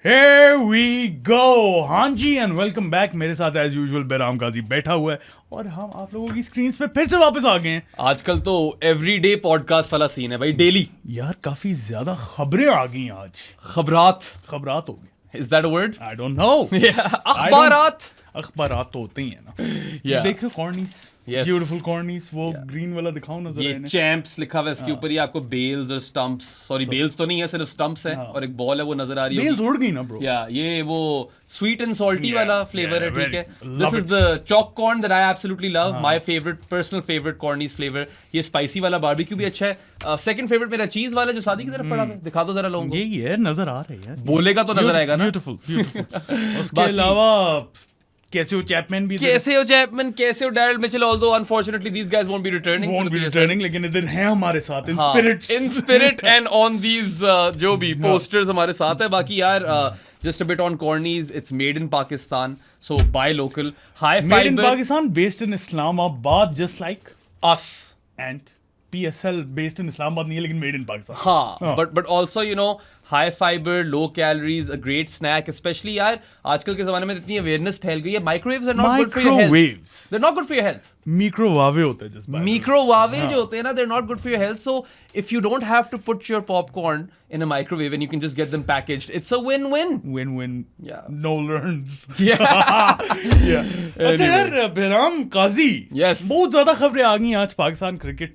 Here we go! हाँ जी and welcome back. मेरे साथ एज यूजुअल बेराम गाजी बैठा हुआ है और हम आप लोगों की स्क्रीन पे फिर से वापस आ गए हैं। आजकल तो एवरीडे पॉडकास्ट वाला सीन है भाई, डेली यार काफी ज्यादा खबरें आ गई आज। खबरात हो गई। Is that a word? I don't know. अखबारात तो होते ही है ना। Yeah. देख रहे हो कॉर्नीस, Yes. ब्यूटीफुल कॉर्नीस, वो ग्रीन वाला दिखाओ नजर ये आने। चैंप्स लिखा हुआ है इसके ऊपर, ये आपको बेल्स और स्टंप्स, सॉरी बेल्स तो नहीं है, सिर्फ स्टंप्स है और एक बॉल है वो नजर आ रही बेल है। उड़ गई ना ब्रो। या ये वो स्वीट एंड सॉल्टी Yeah, वाला फ्लेवर है, yeah, ठीक है। very- this love is it. The chalk corn that I absolutely love, my favourite personal favourite cornies flavour. ये स्पाइसी वाला बारबेक्यू भी अच्छा है। सेकंड फेवरेट मेरा चीज वाला जो शादी की तरफ पड़ा है, दिखा दो जरा लोगों को। यही है, नजर आ रहा है यार। बोलेगा तो नजर आएगा ना। Beautiful beautiful. उसके अलावा कैसे हो चैपमैन भी कैसे हो चैपमैन, कैसे हो Daryl Mitchell, although unfortunately these guys won't be returning won't be returning, लेकिन इधर हैं हमारे साथ in spirit and on these जो भी पोस्टर्स हमारे साथ है। बाकी यार just a bit on cornies, it's made in Pakistan, so buy local, high made in fiber, Pakistan, based in Islamabad, just like us. and PSL based in Islamabad नहीं है लेकिन made in Pakistan। हाँ, but also you know high fiber, low calories, a great snack, especially यार आजकल के जमाने में इतनी अवेयरनेस फैल गई है, microwaves are not good for your health. Microwaves. They're not good for your health. Microwave होते हैं जिस बात में। Microwave जो होते हैं ना, they're not good for your health. So if you don't have to put your popcorn in a microwave and you can just get them packaged, it's a win-win. Win-win. Yeah. No learns. Yeah. Yeah. अच्छा यार बेराम काजी, Yes. बहुत ज्यादा खबरें आ गई आज Pakistan cricket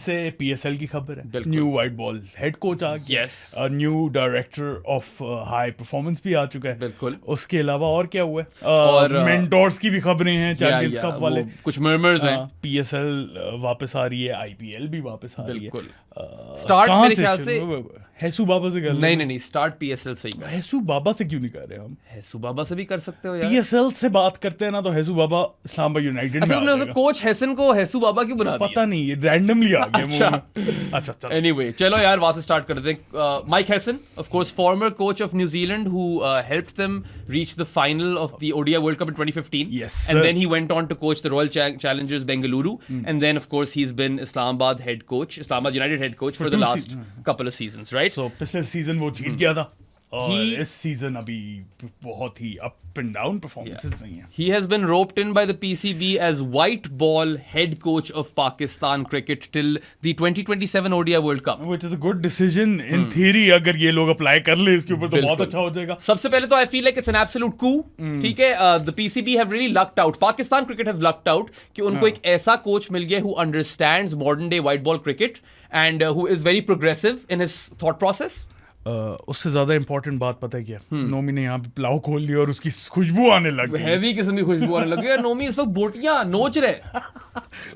से। PSL की खबर है, बिल्कुल। New white ball head coach आ गया, Yes. New director of high performance भी आ चुका है। बिल्कुल। उसके अलावा और क्या हुआ है? और, मेंटोर्स की भी खबरें हैं, चैंपियंस कप वाले। वो कुछ murmurs हैं। PSL वापस आ रही है, IPL भी वापस आ रही है। बिल्कुल। Start कहाँ मेरे ख्याल से हैसू बाबा से कर लें? नहीं स्टार्ट PSL से ही कर। हैसू बाबा से क्यों नहीं कर रहे हम? हैसू बाबा से भी कर सकते हो यार। PSL से बात करते हैं ना तो हैसू बाबा इस्लामाबाद यूनाइटेड में आ अच्छा, जाएगा। कोच हैसन को हैसू बाबा क्यों बना दिया? पता नहीं, ये रैंडमली आ गया अच्छा। मुंह में। अच्छा चलो। Anyway, चलो यार वहां से स्टार्ट करते हैं। Mike Hesson, of course, former coach of New Zealand who helped them reach the final of the ODI World Cup in 2015. Yes, And sir. then he went on to coach the Royal Challengers Bengaluru. And then, of course, he's been Islamabad head coach, Islamabad United head coach for the 2 last couple of seasons, right? So, पिछले season वो जीत गया था और He- इस season अभी बहुत ही up and down performances नहीं है। He has been roped in by the PCB as white ball head coach of Pakistan cricket till the 2027 ODI World Cup. Which is a good decision in theory, अगर ये लोग apply कर ले इसके ऊपर तो बहुत बिल्कुल। अच्छा हो जाएगा। सबसे पहले तो I feel like it's an absolute coup, ठीक है। The PCB have really lucked out, Pakistan cricket have lucked out कि उनको एक ऐसा कोच मिल गया who understands modern day white ball cricket and who is very progressive in his thought process. उससे ज्यादा इंपॉर्टेंट बात पता है क्या? नोमी ने यहाँ पे पुलाव खोल लिया और उसकी खुशबू आने लग गई। हैवी किस्म की खुशबू आने लगी है। नोमी इस वक्त बोटियां नोच रहे,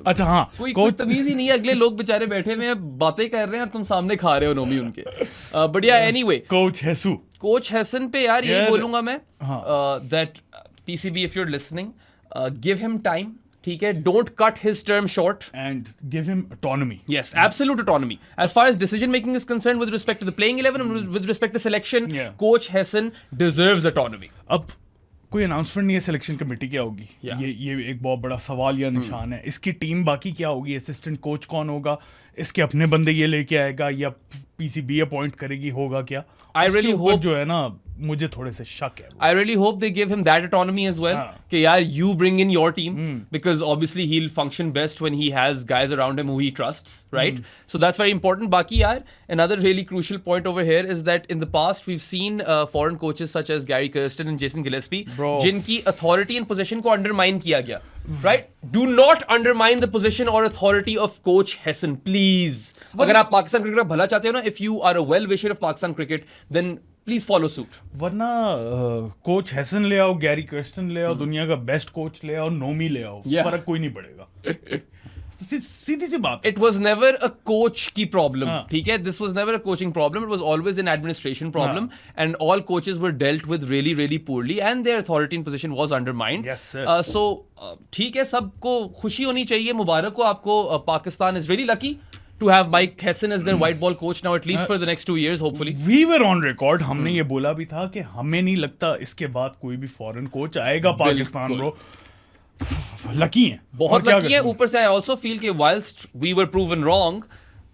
अच्छा हाँ, कोई तमीज ही नहीं है। अगले लोग बेचारे बैठे हुए हैं, बातें कर रहे हैं और तुम सामने खा रहे हो नोमी उनके। बढ़िया। एनीवे, कोच हैसू, कोच हैसन पे यार यही यार, बोलूंगा मैं that PCB if you are listening, give him time, ठीक है। Don't cut his term short and give him autonomy. Yes, absolute autonomy. As far as decision making is concerned with respect to the playing 11 and with respect to selection, Yeah. Coach Hesson deserves autonomy. अब कोई announcement नहीं है, selection committee क्या होगी? Yeah. ये एक बहुत बड़ा सवाल या निशान है। इसकी टीम बाकी क्या होगी? असिस्टेंट कोच कौन होगा? इसके अपने बंदे ये लेके आएगा या पीसीबी अपॉइंट करेगी? होगा क्या? I उसके really ऊपर hope- जो है ना, मुझे थोड़े से शक है। I really hope they give him that autonomy as well. हाँ. कि यार you bring in your team because obviously he'll function best when he has guys around him who he trusts, right? So that's very important. बाकी यार another really crucial point over here is that in the past we've seen foreign coaches such as Gary Kirsten and Jason Gillespie Bro. जिनकी authority and position को undermine किया गया, right? Do not undermine the position or authority of Coach Hesson, please. अगर आप Pakistan cricket का भला चाहते हो ना, if you are a well-wisher of Pakistan cricket, then please follow suit. वरना कोच हैसन ले आओ, गैरी कर्स्टन ले आओ, दुनिया का बेस्ट कोच ले आओ, नोमी ले आओ, Yeah. फर्क कोई नहीं पड़ेगा। सीधी सी बात है। It was never a coach की problem, हाँ. ठीक है? This was never a coaching problem. It was always an administration problem, and all coaches were dealt with really, really poorly, and their authority in position was undermined. Yes, sir. So ठीक है, सबको खुशी होनी चाहिए, मुबारक हो आपको। Pakistan is really lucky to have Mike Hesson as their white ball coach now, at least for the next 2 years, hopefully. We were on record, हमने ये बोला भी था कि हमें नहीं लगता इसके बाद कोई भी फॉरेन कोच आएगा पाकिस्तान। ब्रो लकी हैं, बहुत लकी है। ऊपर से I also feel कि whilst we were proven wrong,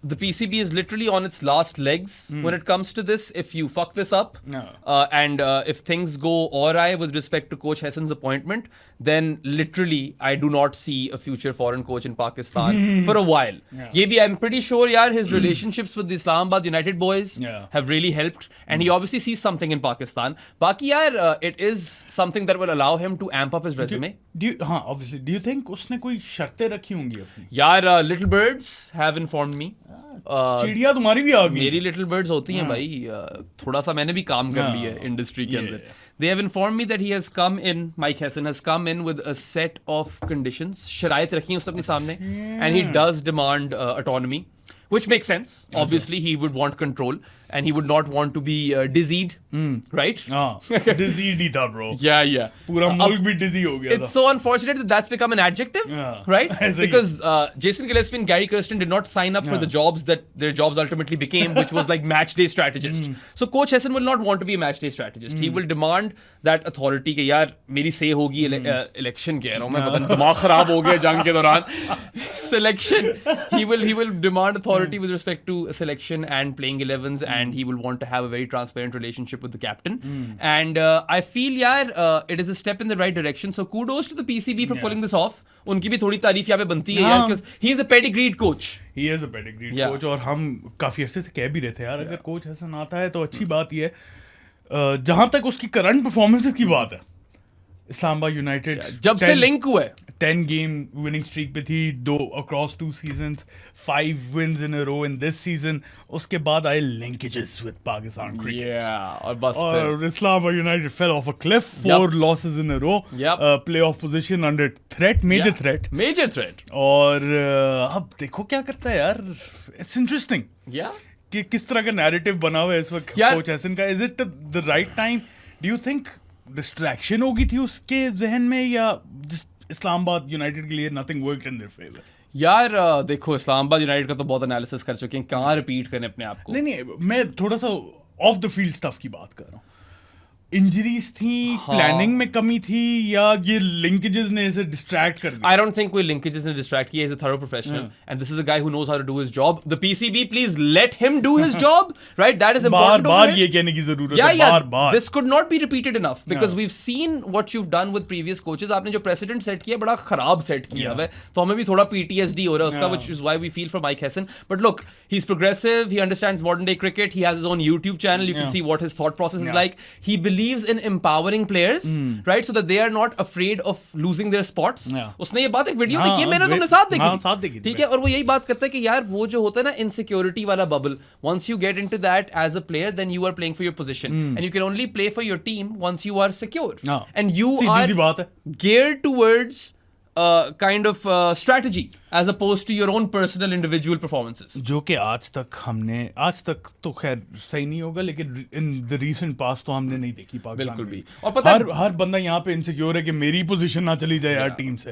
the PCB is literally on its last legs when it comes to this. If you fuck this up, and if things go awry with respect to Coach Hassan's appointment, then literally I do not see a future foreign coach in Pakistan for a while. Ye bhi, I'm pretty sure, yaar, his relationships with the Islamabad United boys have really helped, and he obviously sees something in Pakistan. Baki, yaar, it is something that will allow him to amp up his resume. Obviously. Do you think उसने कोई शर्तें रखी होंगी अपनी? यार, little birds have informed me. चिड़िया तुम्हारी भी आ गई. मेरी लिटिल बर्ड्स होती हैं भाई. थोड़ा सा मैंने भी काम कर लिया है इंडस्ट्री के अंदर. They have informed me that he has come in, Mike Hassan has come in with a set of conditions. शराइत रखी हैं उसने अपने सामने, and he does demand autonomy, which makes sense. Obviously, he would want control, and he would not want to be dizzied, right? Dizzied ही था bro. Yeah. पूरा मुल्क भी dizzy हो गया था. It's so unfortunate that that's become an adjective, right? Because Jason Gillespie and Gary Kirsten did not sign up for the jobs that their jobs ultimately became, which was like match day strategist. So Coach Hassan will not want to be a match day strategist. He will demand that authority कि यार मेरी say होगी election कह रहा हूँ मैं, पता नहीं दिमाग खराब हो गया जंग के दौरान. Selection. He will demand authority with respect to selection and playing 11s, and he will want to have a very transparent relationship with the captain. And I feel, yaar, it is a step in the right direction. So kudos to the PCB for pulling this off. उनकी भी थोड़ी तारीफ यहाँ पे बनती है यार, because he is a pedigreed coach. He is a pedigreed coach, और हम काफी अरसे से कह भी रहे थे यार, अगर कोच हसन आता है तो अच्छी बात ये है. जहां तक उसकी करंट परफॉर्मेंसेस की बात है, इस्लामाबाद यूनाइटेड जब से लिंक हुआ है 10 गेम विनिंग स्ट्रीक पे थी, 2 across 2 seasons, 5 wins in a row in this season. उसके बाद आए linkages with Pakistan cricket. और बस और Islamabad United fell off a cliff, 4 losses in a row. Playoff position under threat, major threat. और अब देखो क्या करता है यार. It's interesting. कि किस तरह का narrative बना हुआ है इस वक्त कोच हसन का. Is it the right time? Do you think distraction होगी थी उसके जहन में, या just इस्लामाबाद यूनाइटेड के लिए nothing worked in their favour? यार देखो, इस्लामाबाद यूनाइटेड का तो बहुत एनालिसिस कर चुके हैं, कहाँ रिपीट करें अपने आप को. नहीं, मैं थोड़ा सा ऑफ द फील्ड स्टफ की बात कर रहा हूँ. इंजरीज थी, प्लानिंग में कमी थी, या ये लिंकेजेस ने इसे डिस्ट्रैक्ट कर दिया? I don't think कोई linkages ने डिस्ट्रैक्ट किया. He's a thorough professional, and this is a guy who knows how to do his job. The PCB, please let him do his job, right? That is important. बार ये कहने की जरूरत है, बार. This could not be repeated enough, because we've seen what you've done with previous coaches. आपने जो precedent set किया, बड़ा खराब सेट किया है, तो हमें भी थोड़ा PTSD हो रहा है उसका, which is why we feel for Mike Hassan. But look, he's progressive. He understands modern day cricket. He has his own YouTube channel. You can see what his thought process is like. He believes in empowering players, right, so that they are not afraid of losing their spots. उसने ये बात एक video में की है, मैंने तुमने साथ देखी थी, ठीक है. और वो यही बात करता है कि यार वो जो होता है ना इनसिक्योरिटी वाला bubble, once you get into that as a player, then you are playing for your position, and you can only play for your team once you are secure, and you are geared towards kind of strategy as opposed to your own personal individual performances. जो कि आज तक तो खैर सही नहीं होगा, लेकिन in the recent past तो हमने नहीं देखी पाकिस्तान बिल्कुल में. भी. और पता हर बंदा यहाँ पे इनसिक्योर है कि मेरी पोजीशन ना चली जाए यार टीम से.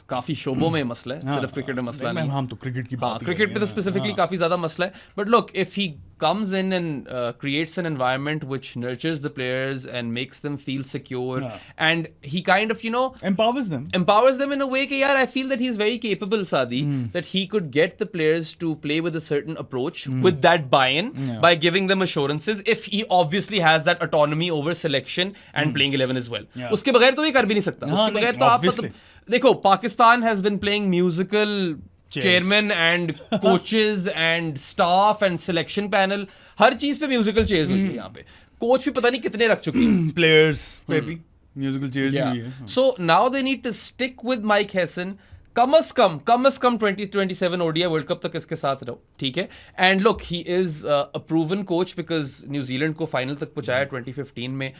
काफी शोबों में मसला है, सिर्फ क्रिकेट में मसला नहीं. हम तो क्रिकेट की बात क्रिकेट में तो स्पेसिफिकली काफी ज्यादा मसला है. But look, if he comes in and creates an environment which nurtures the players and makes them feel secure, and he kind of, empowers them in a way कि यार, I feel that he's very capable, Sadi, that he could get the players to play with a certain approach, with that buy-in, by giving them assurances, if he obviously has that autonomy over selection and playing 11 as well. उसके बगैर तो ये कर भी नहीं सकता. उसके बगैर तो आप मतलब देखो, Pakistan has been playing musical chairman and coaches and staff and selection panel, हर चीज पे musical chairs हुई है यहाँ पे. कोच भी पता नहीं कितने रख चुके हैं. players पे भी musical chairs हुई है. So now they need to stick with Mike Hassan. Come as come 2027 ODI World Cup तक इसके साथ रहो, ठीक है. And look, he is a proven coach, because New Zealand को फाइनल तक पहुंचाया 2015 में.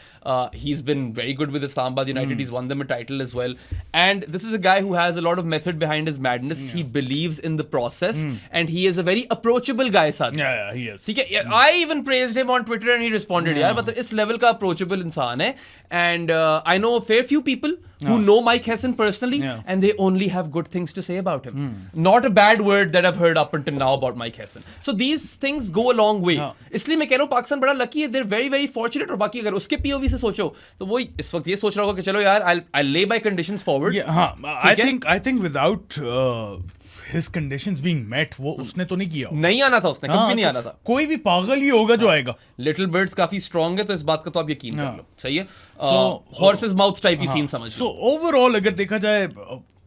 He is been very good with Islamabad United. He's won them a title as well, and this is a guy who has a lot of method behind his madness. He believes in the process, and he is a very approachable guy, Sadi. Yeah, he is. ठीक है. I even praised him on Twitter and he responded. यार मतलब इस level का approachable इंसान है. And I know a fair few people who know Mike Hassan personally, and they only have good things to say about him. Not a bad word that I've heard up until now about Mike Hassan. So these things go a long way. इसलिए मैं कह रहा हूँ पाकिस्तान बड़ा lucky है. They're very very fortunate. और बाकी अगर उसके POV से सोचो तो वो इस वक्त ये सोच रहा होगा कि चलो यार, I'll lay my conditions forward. I think without his conditions being met, वो उसने तो नहीं किया, नहीं आना था उसने, कभी नहीं आना था। कोई भी पागल ही होगा जो आएगा। लिटिल बर्ड्स काफी स्ट्रांग है, तो इस बात का तो आप यकीन कर लो, सही है। हॉर्सेस माउथ टाइप की सीन समझ लो। सो ओवरऑल अगर देखा जाए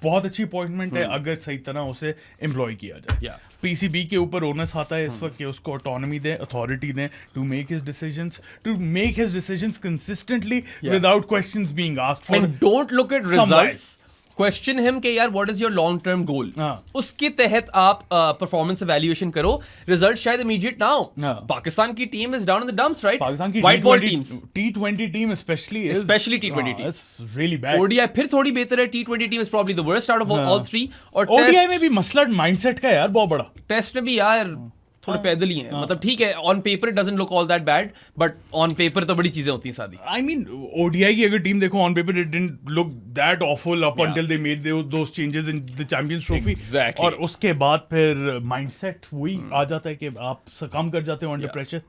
बहुत अच्छी अपॉइंटमेंट है अगर सही तरह उसे एम्प्लॉय किया जाए। पीसीबी के ऊपर ओनस आता है इस वक्त कि उसको ऑटोनॉमी दें, अथॉरिटी दें to make his decisions consistently without questions being asked for. And don't look at results, question him के यार what is your long term goal, उसके तहत आप परफॉर्मेंस इवैल्यूएशन करो। रिजल्ट शायद इमीडिएट ना हो। पाकिस्तान की team is down in the dumps, right? Pakistan की white ball teams, T20 team specially T20 team it's really bad. ODI फिर थोड़ी बेहतर है, T20 team is probably the worst out of all three. और ओडीआई में भी मसला माइंडसेट का यार बहुत बड़ा। टेस्ट में भी यार थोड़े पैदल ही हैं, मतलब ठीक है on paper it doesn't look all that bad, but on paper तो बड़ी चीजें होती हैं सादी। आई मीन ओडीआई की अगर टीम देखो on paper it didn't look that awful up until they made those changes in the champions trophy. और उसके बाद फिर माइंडसेट वही आ जाता है कि आप सकम कर जाते हो अंडर प्रेशर।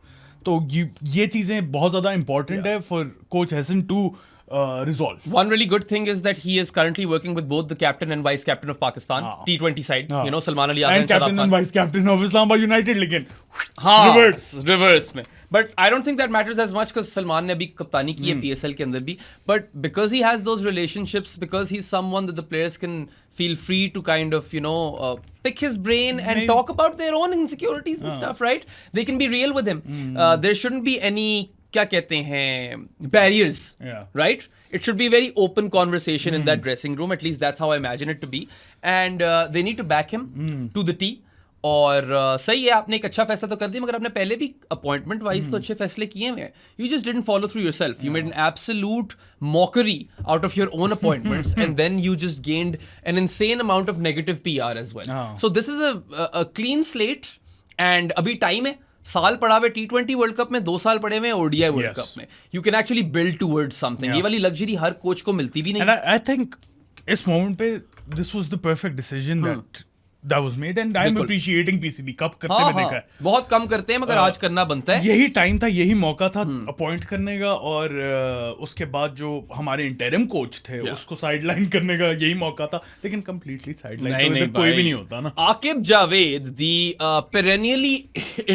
तो ये चीजें बहुत ज्यादा इंपॉर्टेंट है for coach Hesson to resolve. One really good thing is that he is currently working with both the captain and vice captain of Pakistan, T20 side, you know, Salman Ali and captain and vice captain of Islamabad United, लेकिन reverse में. But I don't think that matters as much because Salman ने अभी कप्तानी की है PSL के अंदर भी, but because he has those relationships, because he's someone that the players can feel free to kind of, you know, pick his brain and talk about their own insecurities and stuff, right? They can be real with him. There shouldn't be any क्या कहते हैं barriers, right? It should be a very open conversation in that dressing room, at least that's how I imagine it to be, and they need to back him to the T. और सही है, आपने एक अच्छा फैसला तो कर दिया, मगर आपने पहले भी अपॉइंटमेंट वाइज तो अच्छे फैसले किए हुए हैं। You just didn't follow through yourself, you made an absolute mockery out of your own appointments and then you just gained an insane amount of negative PR as well. So this is a clean slate and अभी time है। साल पड़ा हुए T20 world cup में, 2 साल पड़े हुए ODI World cup में। You can actually build towards something. ये वाली लग्जरी हर कोच को मिलती भी नहीं। And I think इस मोमेंट पे this was the perfect decision that was made and I'm appreciating PCB कब करते हुए देखा है। बहुत कम करते हैं मगर आज करना बनता है। यही टाइम था, यही मौका था अपॉइंट करने का, और उसके बाद जो हमारे इंटरिम कोच थे उसको साइडलाइन करने का यही मौका था, लेकिन कंप्लीटली साइडलाइन तो कोई भी नहीं होता ना। Aqib Javed, the perennially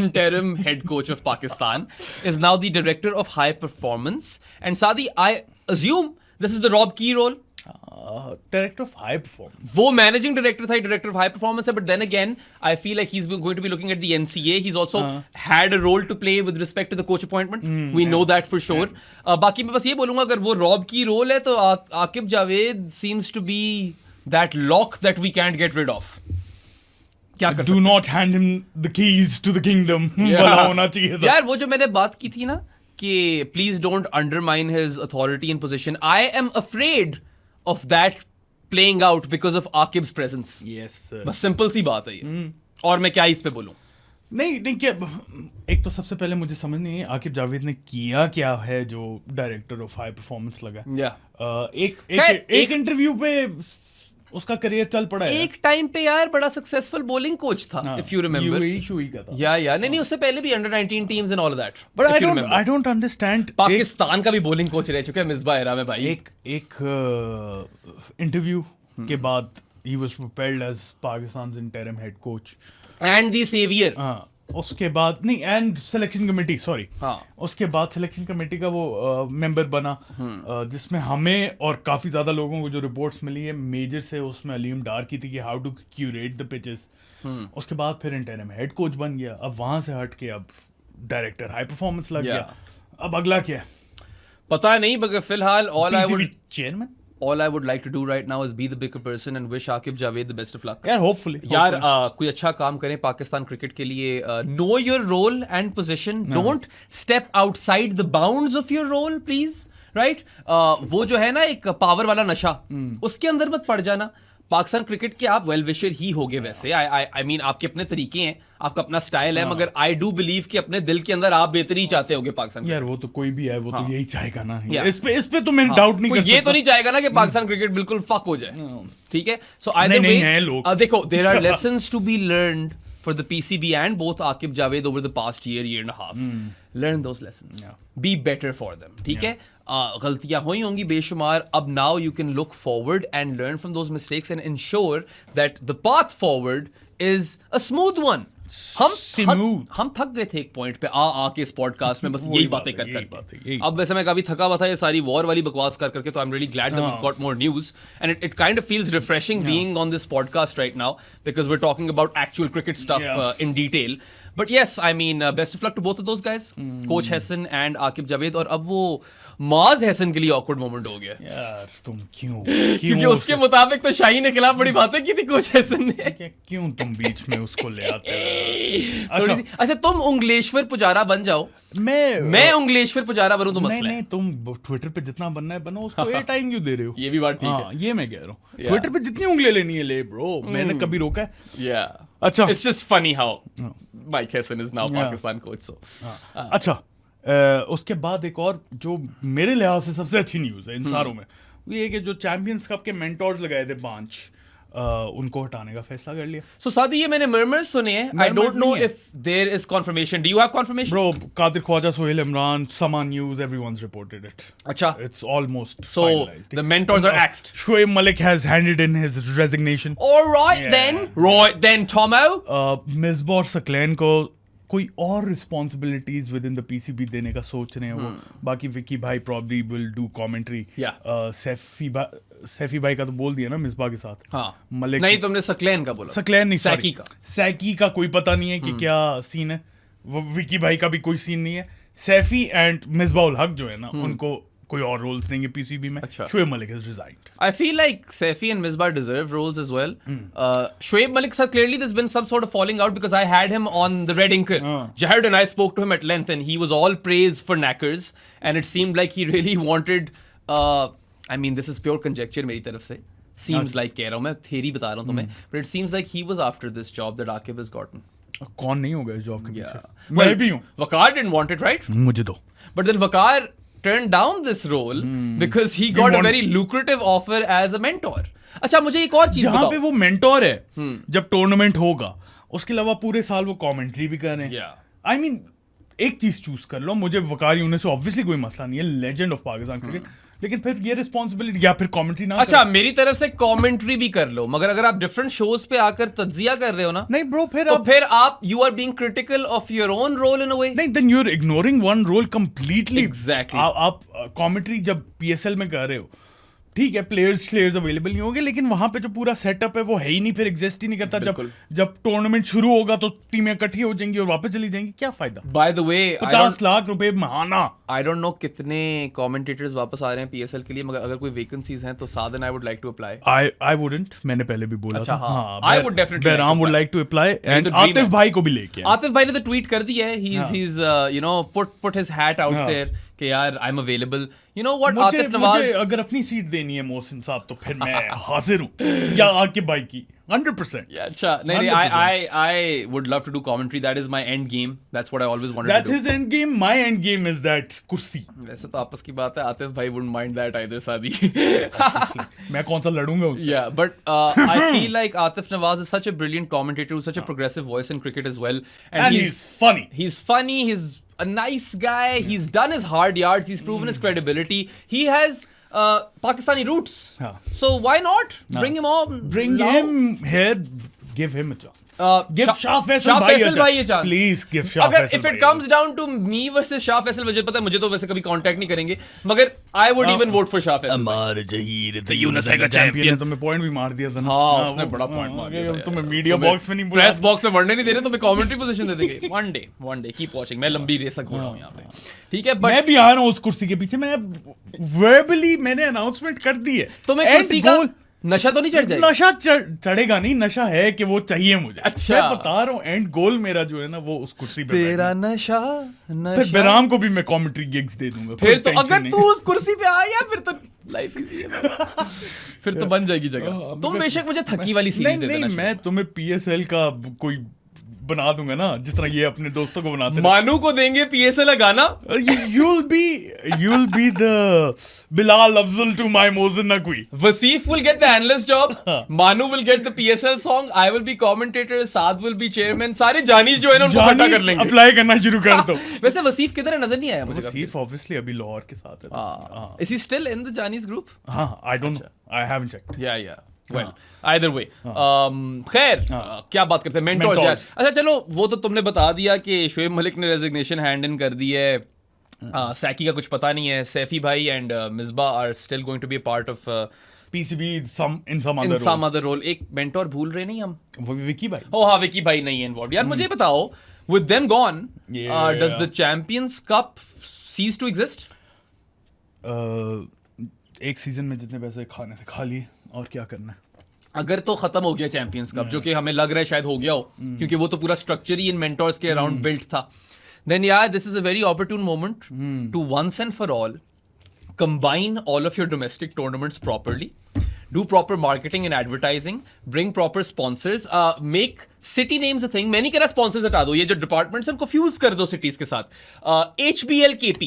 interim head coach of Pakistan, is now the director of high performance, and Saadi, I assume this is the Rob Key role. Director of high performance, वो मैनेजिंग डायरेक्टर था, director of high performance है, but then again I feel like he is going to be looking at the NCA. He is also had a role to play with respect to the coach appointment, we know that for sure. बाकी मैं बस ये बोलूंगा, अगर वो Rob की role है तो Aaqib Javed seems to be that lock that we can't get rid of. क्या कर सकते हैं? Do not hand him the keys to the kingdom वाला होना चाहिए था। यार वो जो मैंने बात की थी ना कि please don't undermine his authority and position, I am afraid of that playing out because of Akib's presence. Yes sir. बस सिंपल सी बात है ये। और मैं क्या इस पे बोलूं? नहीं क्या, एक तो सबसे पहले मुझे समझ नहीं है आकिब जावेद ने किया क्या है जो डायरेक्टर ऑफ हाई परफॉर्मेंस लगा। एक इंटरव्यू पे उसका करियर चल पड़ा है। एक टाइम पे यार बड़ा सक्सेसफुल बॉलिंग कोच था, इफ यू रिमेंबर। या नहीं उससे पहले भी under 19 teams and all of that. But I don't understand, Pakistan का भी बॉलिंग कोच रह चुका है मिसबा एरा में भाई। एक इंटरव्यू के बाद ही वाज प्रोपेल्ड एज पाकिस्तान's interim head coach and the saviour. उसके बाद नहीं, एंड सिलेक्शन कमेटी, सॉरी, उसके बाद सिलेक्शन कमेटी का वो मेंबर बना, जिसमें हमें और काफी ज्यादा लोगों को जो रिपोर्ट्स मिली है मेजर से, उसमें अलीम डार की थी कि how to curate the pitches. उसके बाद फिर इंटरिम हेड कोच बन गया, अब वहां से हट के अब डायरेक्टर हाई परफॉर्मेंस लग गया। अब अगला क्या है पता नहीं, मगर फिलहाल chairman all I would like to do right now is be the bigger person and wish Akib Javed the best of luck. यार hopefully यार कोई अच्छा काम करें पाकिस्तान क्रिकेट के लिए। know your role and position, don't step outside the bounds of your role please, right? वो जो है ना एक पावर वाला नशा, उसके अंदर मत पड़ जाना। पाकिस्तान क्रिकेट के आप वेल विशर ही होगे वैसे, आई मीन आपके अपने तरीके हैं, आपका अपना स्टाइल है, मगर आई डू बिलीव कि अपने दिल के अंदर आप बेहतरी चाहते होगे पाकिस्तान। यार वो तो कोई भी है, वो तो यही चाहेगा ना। इस पे तो मैं डाउट नहीं कर सकता। ये तो नहीं चाहेगा ना कि पाकिस्तान क्रिकेट बिल्कुल फक हो जाए, ठीक है? सो आई देखो there are lessons to be learned for the PCB and both Aqib Javed over the past year and a half. Learn those lessons. Be better for them. ठीक है? गलतियां हुई होंगी बेशुमार. अब now you can look forward and learn from those mistakes and ensure that the path forward is a smooth one. हम थक गए थे एक पॉइंट पे आके इस पॉडकास्ट में बस यही बातें कर अब वैसे मैं काफी थका हुआ था ये सारी वॉर वाली बकवास करके तो I am really glad that we got more news and it kind of feels refreshing being on this podcast right now because we are talking about actual cricket stuff in detail. But yes, I mean, best of luck to both of those guys, Coach Hassan and Aqib Javed. और अब वो माज हसन के लिए awkward moment हो गया. यार तुम क्यों क्योंकि उसके मुताबिक तो शाहीन के खिलाफ बड़ी बातें की थी कोच हसन ने. क्यों तुम बीच में उसको ले आते हो? अच्छा तुम उंगलेश्वर पुजारा बन जाओ, मैं उंगलेश्वर पुजारा बनूं तो मसला है. नहीं तुम ट्विटर पे जितना बनना है बनो, उसको ए टाइम क्यों दे रहे हो? ये भी बात ठीक है. ये मैं कह रहा हूँ ट्विटर पे जितनी उंगली लेनी है ले ब्रो, मैंने कभी रोका है? अच्छा, it's just funny how Mike Hassan is now Pakistan coach. So अच्छा, उसके बाद एक और जो मेरे लिहाज से सबसे अच्छी न्यूज़ है इन सारों में, वो ये कि जो चैंपियंस कप के मेंटोर्स लगाए थे 5 उनको हटाने का फैसला कर लिया. So सादी ये मैंने murmurs सुने हैं. I don't know if there is confirmation. Do you have confirmation? Bro, Qadir Khwaja, Sohail Imran, Sama News, everyone's reported it. अच्छा. It's almost so finalized. The mentors are axed. Shoaib Malik has handed in his resignation. All right then Tomo. Misbah और Saklan को कोई और responsibilities within the PCB देने का सोच रहे हैं वो. बाकी विकी भाई probably will do commentary. Saifi भाई का तो बोल दिया ना मिसबा के साथ. मलिक नहीं, तुमने सकलैन का बोला. सकलैन नहीं, सैकी का कोई पता नहीं है कि क्या सीन है. विकी भाई का भी कोई सीन नहीं है. सैफी एंड मिसबा उल हक जो है ना उनको कोई और रोल्स देंगे पीसीबी में. Shoaib Malik has resigned. I feel like Saifi and Misbah deserve roles as well. Shoaib Malik sir, clearly there's been some sort of falling out because I had him on the Red Inker. Jared and I spoke to him at length and he was all praise for Knackers and it seemed like he really wanted I mean this is pure conjecture मेरी तरफ से. Seems like कह रहा हूँ मैं, theory बता रहा हूँ तुम्हें. But it seems like he was after this job that Aqib has gotten. कौन नहीं होगा इस जॉब के पीछे? मैं भी हूँ. Waqar didn't want it, right? मुझे दो. But then Waqar turned down this role because he got a very lucrative offer as a mentor. अच्छा मुझे एक और चीज बताओ. जहाँ पे वो मेंटोर है जब टूर्नामेंट होगा उसके अलावा पूरे साल वो कमेंट्री भी कर रहे हैं. I mean एक चीज चूज कर लो. मुझे वकार यूनिस से ऑब्वियसली कोई मसला नहीं है, लेजेंड ऑफ पाकिस्तान क्रिकेट, लेकिन फिर ये रिस्पॉन्सिबिलिटी या फिर कमेंट्री ना. अच्छा मेरी तरफ से कमेंट्री भी कर लो, मगर अगर आप डिफरेंट शोज पे आकर तज्जिया कर रहे हो ना. नहीं ब्रो, फिर आप you are being critical of your own role in a way. नहीं, then you are ignoring one role completely. Exactly. आप कमेंट्री जब पीएसएल में कर रहे हो ठीक है, प्लेयर्स अवेलेबल नहीं होंगे, लेकिन वहां पे जो पूरा सेटअप है वो है ही नहीं, फिर एग्जिस्ट ही नहीं करता. जब टूर्नामेंट शुरू होगा तो टीमें इकट्ठी हो जाएंगी और वापस चली जाएंगी. क्या फायदा? बाय द वे 50 लाख रुपए महाना. आई डोंट नो कितने कमेंटेटर्स वापस आ रहे हैं पीएसएल के लिए, मगर अगर कोई वैकेंसीज हैं तो साधन I would like to apply. I wouldn't, मैंने पहले भी बोला था. हां, I would definitely. Bairam would like to apply and Atif भाई को भी लेके. आतिफ भाई ने तो ट्वीट कर दिया है. He is you know put his hat out there कि यार I am available. You know what, Atif Nawaz, मुझे अगर अपनी सीट देनी है मोहसिन साहब तो फिर मैं हाजिर हूँ. या आकिब भाई की 100%. Yeah, अच्छा नहीं, I would love to do commentary. That is my end game. That's what I always wanted to do. That's his end game. My end game is that कुर्सी. वैसे तो आपस की बात है. आतिफ भाई wouldn't mind that either, सादी. मैं कौन सा लड़ूंगा उससे. Yeah, but I feel like Atif Nawaz is such a brilliant commentator, such a progressive voice in cricket as well, and he's funny. He's funny. He's a nice guy. He's done his hard yards. He's proven his credibility. He has Pakistani roots. So why not bring him on? Bring him here. Give him a chance. Give Shah Faisal bhai a chance. Please give Shah Faisal. If it comes down to me versus Shah Faisal, मुझे पता है मुझे तो वैसे कभी contact नहीं करेंगे, मगर I would even vote for Shah Faisal. Amar Zaheer the UNICEF का चैंपियन. तुमने पॉइंट भी मार दिया था ना. हाँ, उसने बड़ा पॉइंट मार दिया. तुम्हें मीडिया बॉक्स में नहीं बोला, प्रेस बॉक्स में वरने नहीं दे रहे, तुम्हें कमेंट्री पोजीशन दे देंगे. One day keep watching. मैं लंबी रेस घूर रहा हूँ यहाँ पे. ठीक है, मैं भी आ रहा हूँ उस कुर्सी के पीछे. मैं वर्बली मैंने अनाउंसमेंट कर दी है. तुम्हें कुर्सी का नशा तो नहीं चढ़ जाएगा? नशा चढ़ेगा नहीं, नशा है कि वो चाहिए मुझे. अच्छा, मैं बता रहा हूँ एंड गोल मेरा जो है ना वो उस कुर्सी पे. तेरा नशा फिर बैराम को भी मैं कमेंट्री गिग्स दे दूंगा. फिर तो अगर तू उस कुर्सी पे आ गया फिर तो लाइफ इजी है. फिर तो बन जाएगी जगह. तुम बेशक मुझे थकी वाली सीरीज दे देना. मैं तुम्हें पीएसएल का कोई बना दूंगा ना, जिस तरह ये अपने दोस्तों को बनाते हैं। मानू को देंगे PSL गाना। You'll be the Bilal Afzal to my Mohsin Naqvi. Wasif will get the analyst job. Manu will get the PSL song. I will be commentator. Saad will be chairman. सारे जानीज जो है ना उनको इकट्ठा कर लेंगे। अप्लाई करना शुरू कर दो। वैसे वसीफ किधर है, नजर नहीं आया मुझे। वसीफ obviously अभी लाहौर के साथ है। Is he still in the Janis group? हाँ, I don't know. I haven't checked. Yeah. Well, either way. खैर, क्या बात करते हैं, मेंटोर्स यार। अच्छा चलो, वो तो तुमने बता दिया कि शोएब मलिक ने रेजिग्नेशन हैंड इन कर दी है। सैकी का कुछ पता नहीं है। सैफी भाई and Misbah are still going to be a part of PCB in some other role. एक मेंटोर भूल रहे नहीं हम, विकी भाई। Oh हाँ, विकी भाई नहीं है इन्वॉल्व। यार मुझे बताओ, with them gone, does the Champions Cup cease to exist? एक सीजन में जितने पैसे खाने थे खा लिए, और क्या करना है। अगर तो खत्म हो गया चैंपियंस कप, जो कि हमें लग रहा है शायद हो गया हो, क्योंकि वो तो पूरा स्ट्रक्चर ही इन मेंटोर्स के अराउंड बिल्ट था, देन यार this is a very opportune moment to once and for all combine all of your domestic tournaments properly, do proper marketing and advertising, bring proper sponsors, make city names a thing. मैंने कह रहा sponsors हटा दो, ये जो departments हैं उनको fuse कर दो cities के साथ। HBL KP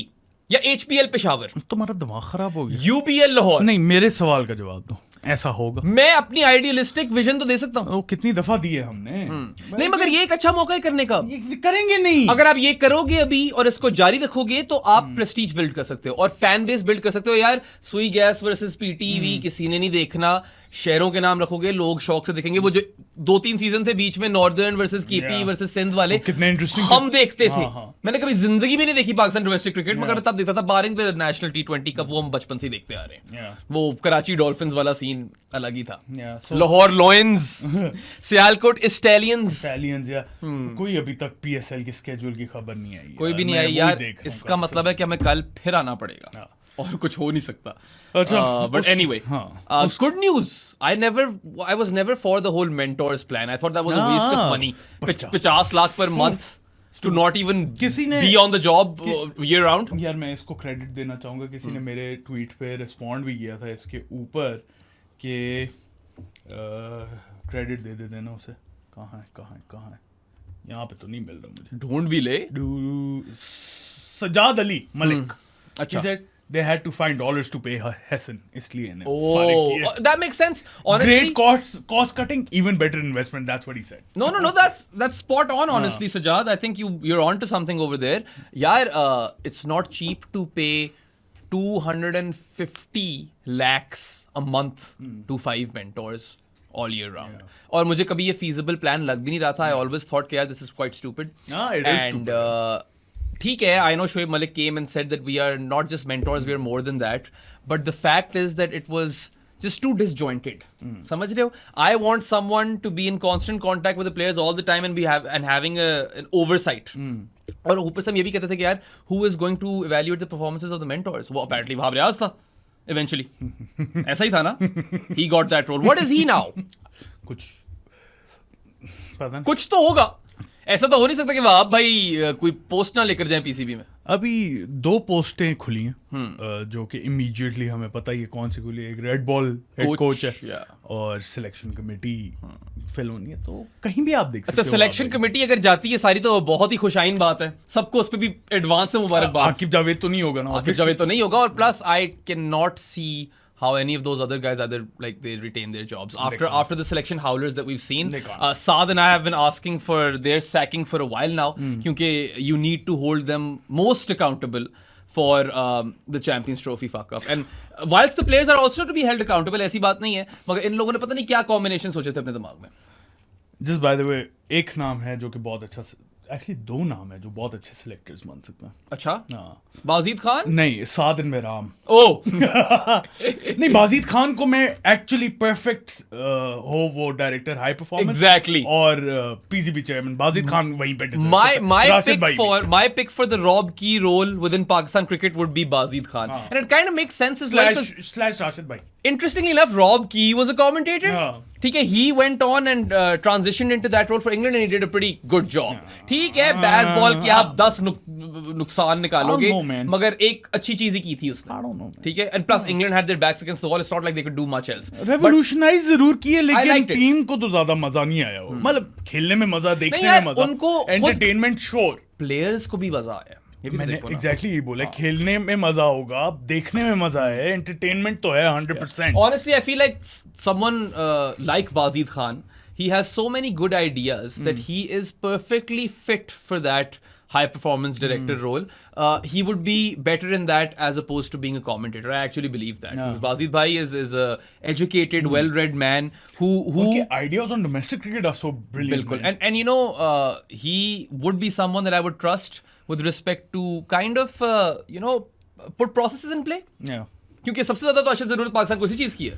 या HPL पेशावर। तुम्हारा दिमाग खराब हो गया। UBL लाहौर। नहीं, मेरे सवाल का जवाब दो, ऐसा होगा। मैं अपनी आइडियलिस्टिक विजन तो दे सकता हूँ। कितनी दफा दी है हमने। नहीं, मगर ये एक अच्छा मौका है करने का। करेंगे नहीं। अगर आप ये करोगे अभी और इसको जारी रखोगे तो आप प्रेस्टीज बिल्ड कर सकते हो और फैन बेस बिल्ड कर सकते हो। यार सुई गैस वर्सेस PTV किसी ने नहीं देखना, शहरों के नाम रखोगे, लोग शौक से देखेंगे। वो जो 2-3 सीजन थे बीच में, Northern versus KP versus Sindh वाले, कितने इंटरेस्टिंग हम देखते थे। मैंने कभी जिंदगी में नहीं देखी पाकिस्तान डोमेस्टिक क्रिकेट, मगर तब देखता था, barring the national T20 cup, वो हम बचपन से ही देखते आ रहे हैं। वो कराची डॉल्फिन्स वाला सीन अलग ही था। Lahore lions, Sialkot stallions. कोई अभी तक PSL की स्केड्यूल की खबर नहीं आई। कोई भी नहीं आई यार। इसका मतलब है कि हमें कल फिर आना पड़ेगा और कुछ हो नहीं सकता। But anyway, good news. I was never for the whole mentors plan. I thought that was a waste of money. 50 lakh per month to not even be on the job year round. यार मैं इसको credit देना चाहूंगा, किसी ने मेरे tweet पे respond भी किया था इसके ऊपर कि क्रेडिट दे देना उसे। कहाँ है? यहाँ पे तो नहीं मिल रहा मुझे। ढूंढ भी ले। सजाद अली मलिक। अच्छा। He said they had to find dollars to pay Hassan, इसलिए ने that makes sense. Honestly, great cost cutting, even better investment. That's what he said. No, that's spot on. Honestly, Sajad, I think you're on to something over there. Yaar, it's not cheap to pay 250 lakhs a month to 5 mentors all year round. और मुझे कभी ये feasible plan लग भी नहीं रहा था. I always thought कि यार this is quite stupid. It is stupid. ठीक है, I know Shoaib Malik came and said that we are not just mentors, we are more than that. But the fact is that it was just too disjointed. समझ रहे हो? I want someone to be in constant contact with the players all the time and having an oversight. और ऊपर से हम ये भी कहते थे कि यार who is going to evaluate the performances of the mentors? वो apparently वहाब रियाज था eventually. ऐसा ही था ना? He got that role. What is he now? कुछ तो होगा। ऐसा तो हो नहीं सकता कि वहाब भाई कोई पोस्ट ना लेकर जाए PCB में। अभी 2 पोस्टें खुली हैं जो कि इमीडिएटली हमें पता ही है कौन सी खुली है। एक रेड बॉल हेड कोच है और सिलेक्शन कमेटी फिल होनी है, तो कहीं भी आप देख सकते हो। अच्छा, सिलेक्शन कमेटी अगर जाती है सारी तो बहुत ही खुशाइन बात है, सबको उस पर भी एडवांस से मुबारकबाद। आकिब जावेद तो नहीं होगा ना? आकिब जावेद तो नहीं होगा, और plus I can not see how any of those other guys either like they retain their jobs after the selection howlers that we've seen. Saad and I have been asking for their sacking for a while now, kyunki you need to hold them most accountable for the Champions Trophy fuck up. And whilst the players are also to be held accountable, ऐसी बात नहीं है, मगर इन लोगों ने पता नहीं क्या combination सोचे थे अपने दिमाग में। Just by the way, एक नाम है जो कि बहुत अच्छा, एक्चुअली 2 नाम है जो बहुत अच्छे सिलेक्टर्स बन सकते हैं। अच्छा, बाजीद खान? नहीं, साद एंड मेहराम। नहीं, बाजीद खान को मैं एक्चुअली परफेक्ट हो वो डायरेक्टर हाई परफॉर्मेंस एग्जैक्टली और PCB चेयरमैन बाजीद खान वहीं पे। my pick for the Rob Key role within Pakistan cricket would be Baazid Khan, and it kind of makes sense as well / Rashid Bhai. Interestingly enough, Rob Key was a commentator. Yeah. ठीक है, he went on and transitioned into that role for England and he did a pretty good job. ठीक है, baseball के आप 10 नुकसान निकालोगे, मगर एक अच्छी चीज ही की थी उसने. ठीक है, and plus England had their backs against the wall. It's not like they could do much else. Revolutionize जरूर की है, लेकिन टीम को तो ज्यादा मजा नहीं आया. मतलब खेलने में मजा, देखने में मजा, उनको एंटरटेनमेट श्योर. प्लेयर्स को भी मजा आया. मैंने एग्जैक्टली ये बोला, खेलने में मजा होगा, देखने में मजा है, एंटरटेनमेंट तो है 100%. Honestly, I feel like someone like Bazid Khan, he has so many good ideas that he is perfectly fit for that high performance director role. He would be better in that as opposed to being a commentator. I actually believe that. Because Bazid Bhai is a educated, well-read man who ideas on domestic cricket are so brilliant. Bilkul. And you know, he would be someone that I would trust with respect to kind of you know, put processes in play. Yeah. क्योंकि सबसे ज्यादा तो अशद जरूरत पाकिस्तान को इसी चीज की है.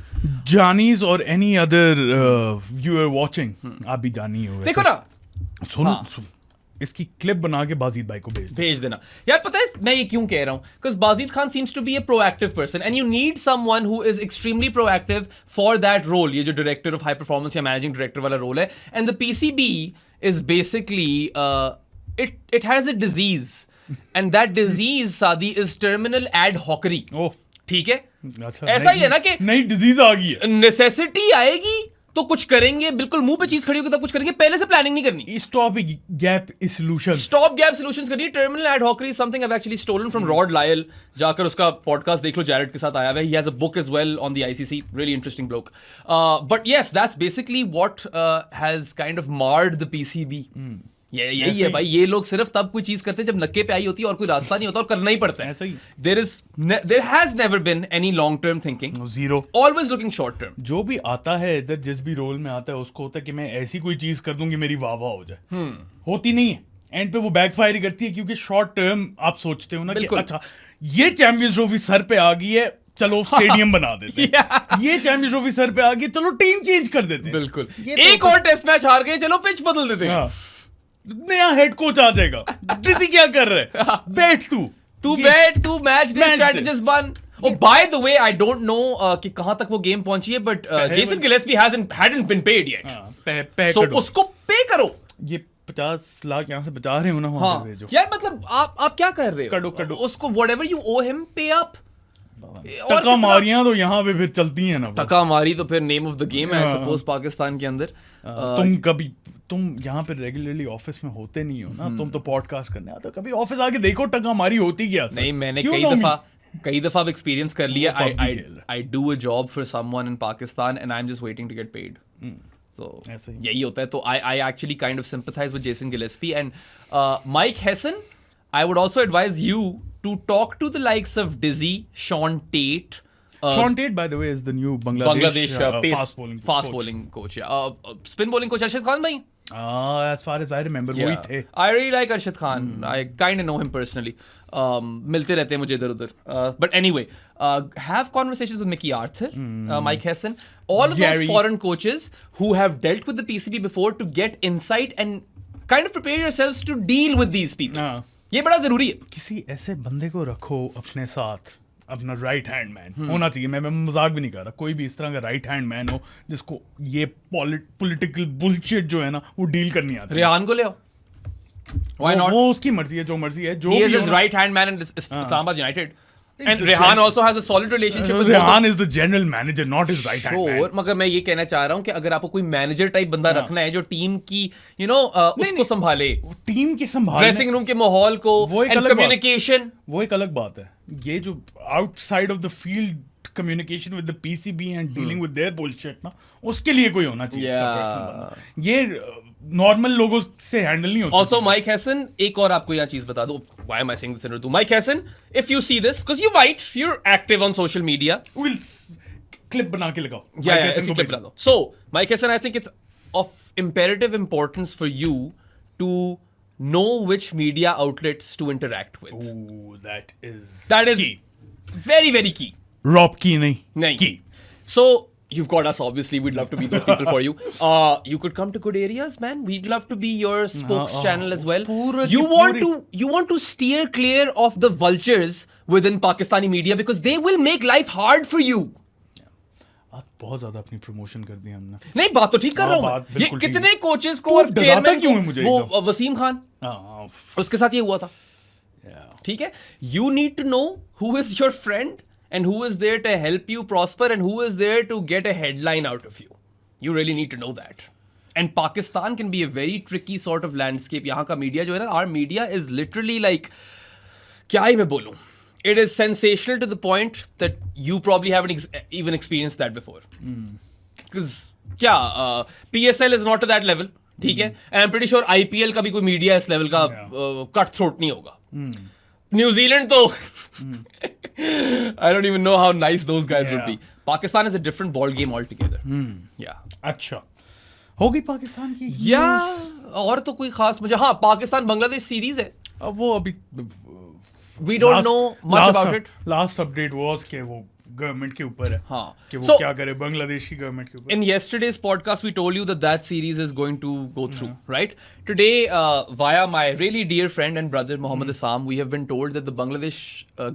जानीज और एनी अदर व्यूअर वाचिंग, आप भी जानी हो. देखो ना, सुन इसकी क्लिप बना के बाजिद भाई को भेज देना यार. पता है मैं ये क्यों कह रहा हूँ? Because Bazid Khan seems to be a proactive person and you need someone who is extremely proactive for that role. ये जो डायरेक्टर ऑफ हाई परफॉर्मेंस या मैनेजिंग डायरेक्टर वाला रोल है. And the PCB is basically it has a disease and that disease, Saadi, is terminal ad hocery. ठीक है, ऐसा ही है ना कि नई डिजीज आ गई है. नेसेसिटी आएगी तो कुछ करेंगे, बिल्कुल मुंह पे चीज खड़ी होगी तब कुछ करेंगे, पहले से प्लानिंग नहीं करनी. स्टॉप गैप सॉल्यूशंस करिए. Terminal adhockery something I have actually stolen from Rod Lyall. जाकर उसका पॉडकास्ट देख लो, जैरेड के साथ आया हुआ है. He has a book as well on the ICC, really interesting bloke. But yes, that's basically what has kind of marred the PCB. यही है भाई, ये लोग सिर्फ तब कोई चीज करते हैं जब नक्के पे आई होती है और कोई रास्ता नहीं होता और करना ही पड़ता है. ऐसा ही. There has never been any long term thinking. Zero. Always looking short term. जो भी आता है इधर, जिस भी रोल में आता है, उसको होता है कि मैं ऐसी कोई चीज कर दूंगी मेरी वाह वाह हो जाए. होती नहीं है, एंड पे वो बैकफायर ही करती है, क्योंकि शॉर्ट टर्म आप सोचते हो ना कि अच्छा ये चैंपियंस ट्रॉफी सर पे आ गई है, चलो स्टेडियम बना देते हैं. ये चैंपियंस ट्रॉफी सर पे आ गई, चलो टीम चेंज कर देते हैं. बिल्कुल. एक और टेस्ट मैच हार गए, चलो पिच बदल देते हैं. नया हेड कोच आ जाएगा. डिजी क्या कर रहे हैं? बैठ तू मैच डे स्ट्रेटजिस्ट बन. Oh, by the way, I don't know कि कहां तक वो गेम पहुंची है, but Jason Gillespie hadn't been paid yet. So उसको पे करो. ये 50 लाख यहाँ से बचा रहे हो ना. हाँ. यार मतलब आप क्या कर रहे हो? करो उसको whatever you owe him, pay up. टका मारियां तो यहाँ पे फिर चलती हैं ना. टका मारी तो फिर नेम ऑफ द गेम है, सपोज पाकिस्तान के अंदर. तुम यहाँ पे रेगुलरली ऑफिस में होते नहीं हो ना. तुम तो पॉडकास्ट करने आते हो. कभी ऑफिस आके देखो टका मारी होती क्या. नहीं, मैंने कई दफा एक्सपीरियंस कर लिया. I do a job for someone in Pakistan and I am just waiting to get paid. So यही होता है. तो I actually kind of sympathize with Jason Gillespie and Mike Hesson. I would also advise you to talk to the likes of Dizzy, Sean Tate. Sean Tate, by the way, is the new Bangladesh fast bowling coach. Spin bowling coach Arshad Khan bhai. As far as I remember, वही थे. I really like Arshad Khan. I kind of know him personally. मिलते रहते हैं मुझे इधर उधर. But anyway, have conversations with Mickey Arthur, Mike Hesson, all of those foreign coaches who have dealt with the PCB before to get insight and kind of prepare yourselves to deal with these people. ये बड़ा जरूरी है. किसी ऐसे बंदे को रखो अपने साथ, अपना राइट हैंड मैन होना चाहिए. मैं मजाक भी नहीं कर रहा. कोई भी इस तरह का राइट हैंड मैन हो जिसको ये पॉलिटिकल बुलशिट जो है ना वो डील करनी आती है. रेहान को ले आओ. Why not? वो उसकी मर्जी है, जो मर्जी है. He is his right hand man in Islamabad United. And Rehan also has a solid relationship with Rehan is the general manager, not his right hand man. मगर मैं ये कहना चाह रहा हूँ कि अगर आपको कोई मैनेजर टाइप बंदा रखना है जो टीम की उसको संभाले, टीम के संभालने, ड्रेसिंग रूम के माहौल को, एंड कम्युनिकेशन, वो एक अलग बात है. ये जो outside of the field communication with the PCB and dealing with their bullshit ना, उसके लिए कोई होना चाहिए. ये नॉर्मल लोगों से हैंडल नहीं होता. Also Mike Hesson, एक और आपको यह चीज बता दो. Why am I saying this in Urdu? Mike Hesson, if you see this, because you might, you're active on social media. We'll clip बना के लगाओ. Yeah, ऐसी clip बना दो. So Mike Hesson, I think it's of imperative importance for you to know which media outlets to interact with. Oh, that is key. Very, very key. Rob Key nahi. Key. So you've got us, obviously. We'd love to be those people for you. You could come to Good Areas, man. We'd love to be your spokes channel as well. You want to steer clear of the vultures within Pakistani media because they will make life hard for you. आज बहुत ज्यादा अपनी promotion कर दी हमने। नहीं, बात तो ठीक कर रहा हूँ मैं। ये कितने कोचेस को और चेयरमैन क्यों है मुझे वो वसीम खान, उसके साथ ये हुआ था। ठीक है, you need to know who is your friend and who is there to help you prosper and who is there to get a headline out of you. You really need to know that. And Pakistan can be a very tricky sort of landscape. यहाँ का media जो है ना, our media is literally like, क्या ही मैं बोलूँ, it is sensational to the point that you probably haven't even experienced that before. Because क्या PSL is not to that level, ठीक है, and I'm pretty sure IPL का भी कोई media इस level का cut throat नहीं होगा. New Zealand तो I don't even know how nice those guys would be. Pakistan is a different ball game altogether. Yeah. अच्छा, हो गई पाकिस्तान की? और तो कोई खास मुझे, हाँ, पाकिस्तान बांग्लादेश सीरीज है, अब वो अभी we don't know much about it. Last update was कि वो गवर्नमेंट के ऊपर है, हाँ, कि वो क्या करे, बांग्लादेश की गवर्नमेंट के ऊपर। In yesterday's podcast we told you that series is going to go through, right? Today via my really dear friend and brother Mohammed Assam, we have been told that the Bangladesh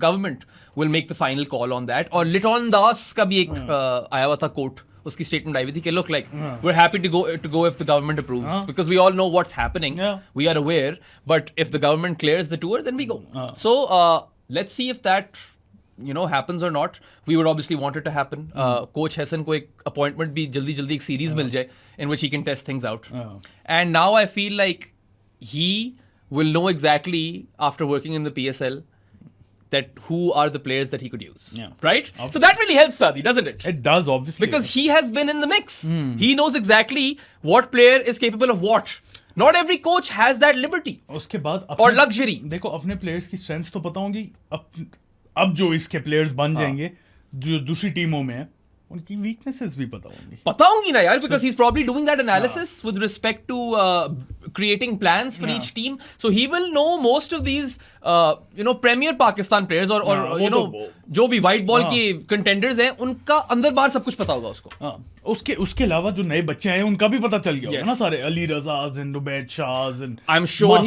government will make the final call on that. और लिटॉन दास का भी एक आया हुआ था coat, उसकी statement आई हुई थी कि look like we're happy to go if the government approves, because we all know what's happening, we are aware, but if the government clears the tour then we go. So let's see if that happens or not. We would obviously want it to happen. Coach Hassan को एक appointment भी जल्दी एक series मिल जाए in which he can test things out. And now I feel like he will know exactly after working in the PSL that who are the players that he could use. Right? So that really helps, Sadi, doesn't it? It does, obviously. Because he has been in the mix. He knows exactly what player is capable of what. Not every coach has that liberty. उसके बाद or luxury. देखो, अपने players की strengths तो पता होंगी, अब जो इसके प्लेयर्स बन जाएंगे जो दूसरी टीमों में है, उनकी वीकनेसेस भी पता होंगी ना यार, because he's probably doing that analysis with respect to creating plans for each team, so he will know most of these premier Pakistan players or जो भी white ball के contenders हैं, उनका अंदर बाहर सब कुछ पता होगा उसको। उसके अलावा जो नए बच्चे हैं उनका भी पता चल गया होगा ना, सारे Ali रज़ाज़ and Ubaid Shahs and I'm sure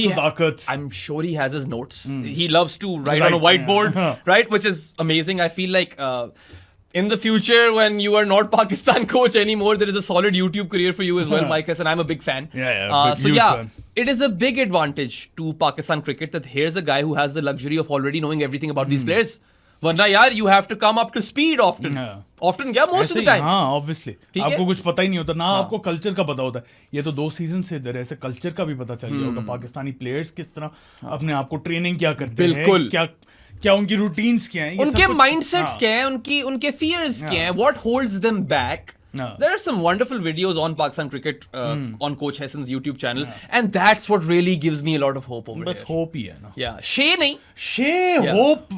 he has his notes. He loves to write on a whiteboard, right, which is amazing. I feel like in the future, when you are not Pakistan coach anymore, there is a solid YouTube career for you as well, Mike Hassan. I'm a big fan. Fan. It is a big advantage to Pakistan cricket that here's a guy who has the luxury of already knowing everything about these players. वरना यार, you have to come up to speed often. Often क्या, most of the times. हाँ, obviously. आपको कुछ पता ही नहीं होता ना, आपको कल्चर का पता होता है। ये तो 2 सीजन से इधर ऐसे कल्चर का भी पता चल गया होगा, पाकिस्तानी प्लेयर्स किस तरह अपने आप को ट्रेनिंग क्या करते हैं, क्या उनकी रूटीन्स क्या हैं, उनके माइंडसेट्स क्या हैं, उनके फियर्स क्या हैं, what holds them back. There are some wonderful videos on Pakistan cricket on Coach Hassan's YouTube channel, and that's what really gives me a lot of hope over बस hope ही है ना। Shea नहीं, hope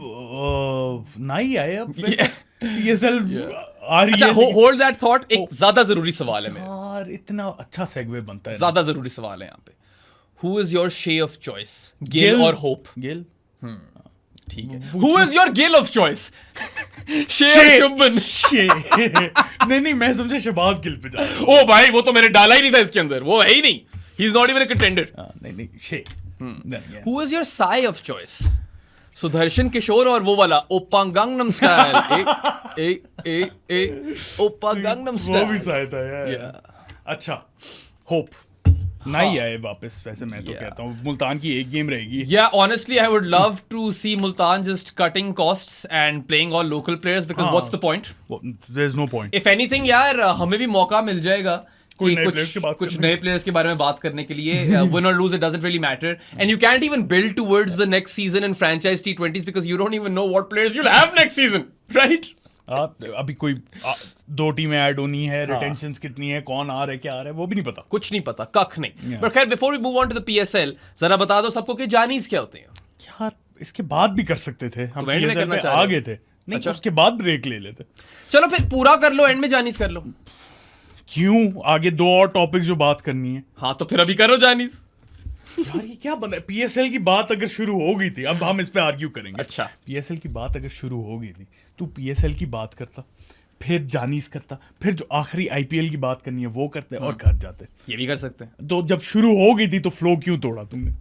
नहीं आए अब PSL आ रही है। hold that thought, एक ज्यादा जरूरी सवाल है मेरा। यार, इतना अच्छा सेगवे बनता है, ज्यादा जरूरी सवाल है यहाँ पे। Who is your Shea of choice? Gill or Hope? Gill. ठीक है। Who is your Gill of choice? Shea or Shubman? नहीं, मैं समझे शहबाज गिल पे जा रहा हूँ। ओ भाई, वो तो मैंने डाला ही नहीं था इसके अंदर, वो है ही नहीं। He's not even a contender. नहीं, Shea. Who is your Sai of choice? Sudarshan किशोर और वो वाला ओपा गंगनम स्टाइल, ओपा गंगनम स्टाइल, वो भी साय था यार। अच्छा, होप नहीं आए वापस, वैसे मैं तो कहता हूँ मुल्तान की एक गेम रहेगी। Yeah, honestly, I would love to see Multan just cutting costs and playing all local players, because what's the point? There's no point. If anything, यार, हमें भी मौका मिल जाएगा कुछ नए प्लेयर्स के बारे में बात करने के लिए। Win or lose, it doesn't really matter, and you can't even build towards the next season in franchise T20s because you don't even know what players you'll have next season, right? अभी कोई 2 टीमें add होनी है, रिटेंशंस कितनी है, कौन आ रहा है, क्या आ रहा है, वो भी नहीं पता, कुछ नहीं पता, कख नहीं। पर खैर, before we move on to the PSL, जरा बता दो सबको कि जानीज क्या होते हैं यार। इसके बाद भी कर सकते थे हम, PSL पे आ गए थे, नहीं तो उसके बाद ब्रेक ले लेते। चलो फिर पूरा कर लो, एंड में जानीज कर लो। क्यों, आगे 2 और टॉपिक जो बात करनी है। हाँ, तो फिर अभी करो जानीज। यार, ये क्या बना है? PSL की बात अगर शुरू हो गई थी, अब हम इस पे आर्ग्यू करेंगे। अच्छा, PSL की बात अगर शुरू हो गई थी, तू PSL की बात करता, फिर जानीज करता, फिर जो आखिरी IPL की बात करनी है वो करते और घर जाते। ये भी कर सकते हैं। तो जब शुरू हो गई थी तो फ्लो क्यों तोड़ा तुमने?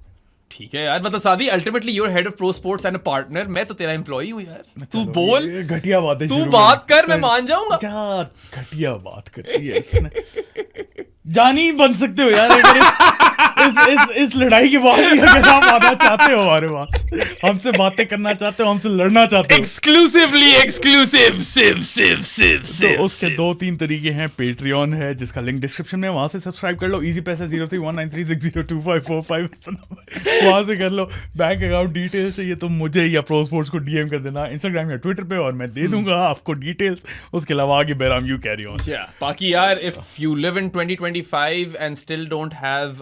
ठीक है यार, मतलब सादी ultimately your head of pro sports and a partner, मैं तो तेरा एम्प्लॉई हूँ यार। तू बोल, घटिया बात है, तू बात कर, मैं मान जाऊंगा। क्या घटिया बात करती है इसने। जानी बन सकते हो यार अगर इस लड़ाई के बाद भी अगर आप आना चाहते हो हमारे पास, हमसे बातें करना चाहते हो, हमसे लड़ना चाहते हो, एक्सक्लूसिवली एक्सक्लूसिव सिव उसके 2-3 तरीके हैं। पेट्रियन है जिसका लिंक डिस्क्रिप्शन में, वहां से सब्सक्राइब कर लो। इजी पैसा 031936025545 वहां से कर लो। बैंक अकाउंट डिटेल्स चाहिए तो मुझे या प्रो स्पोर्ट्स को डीएम कर देना इंस्टाग्राम या ट्विटर पे, और मैं दे दूंगा आपको डिटेल्स। उसके अलावा आगे बैराम यू कैरी ऑन। बाकी यार, if you live in 2025 and still don't have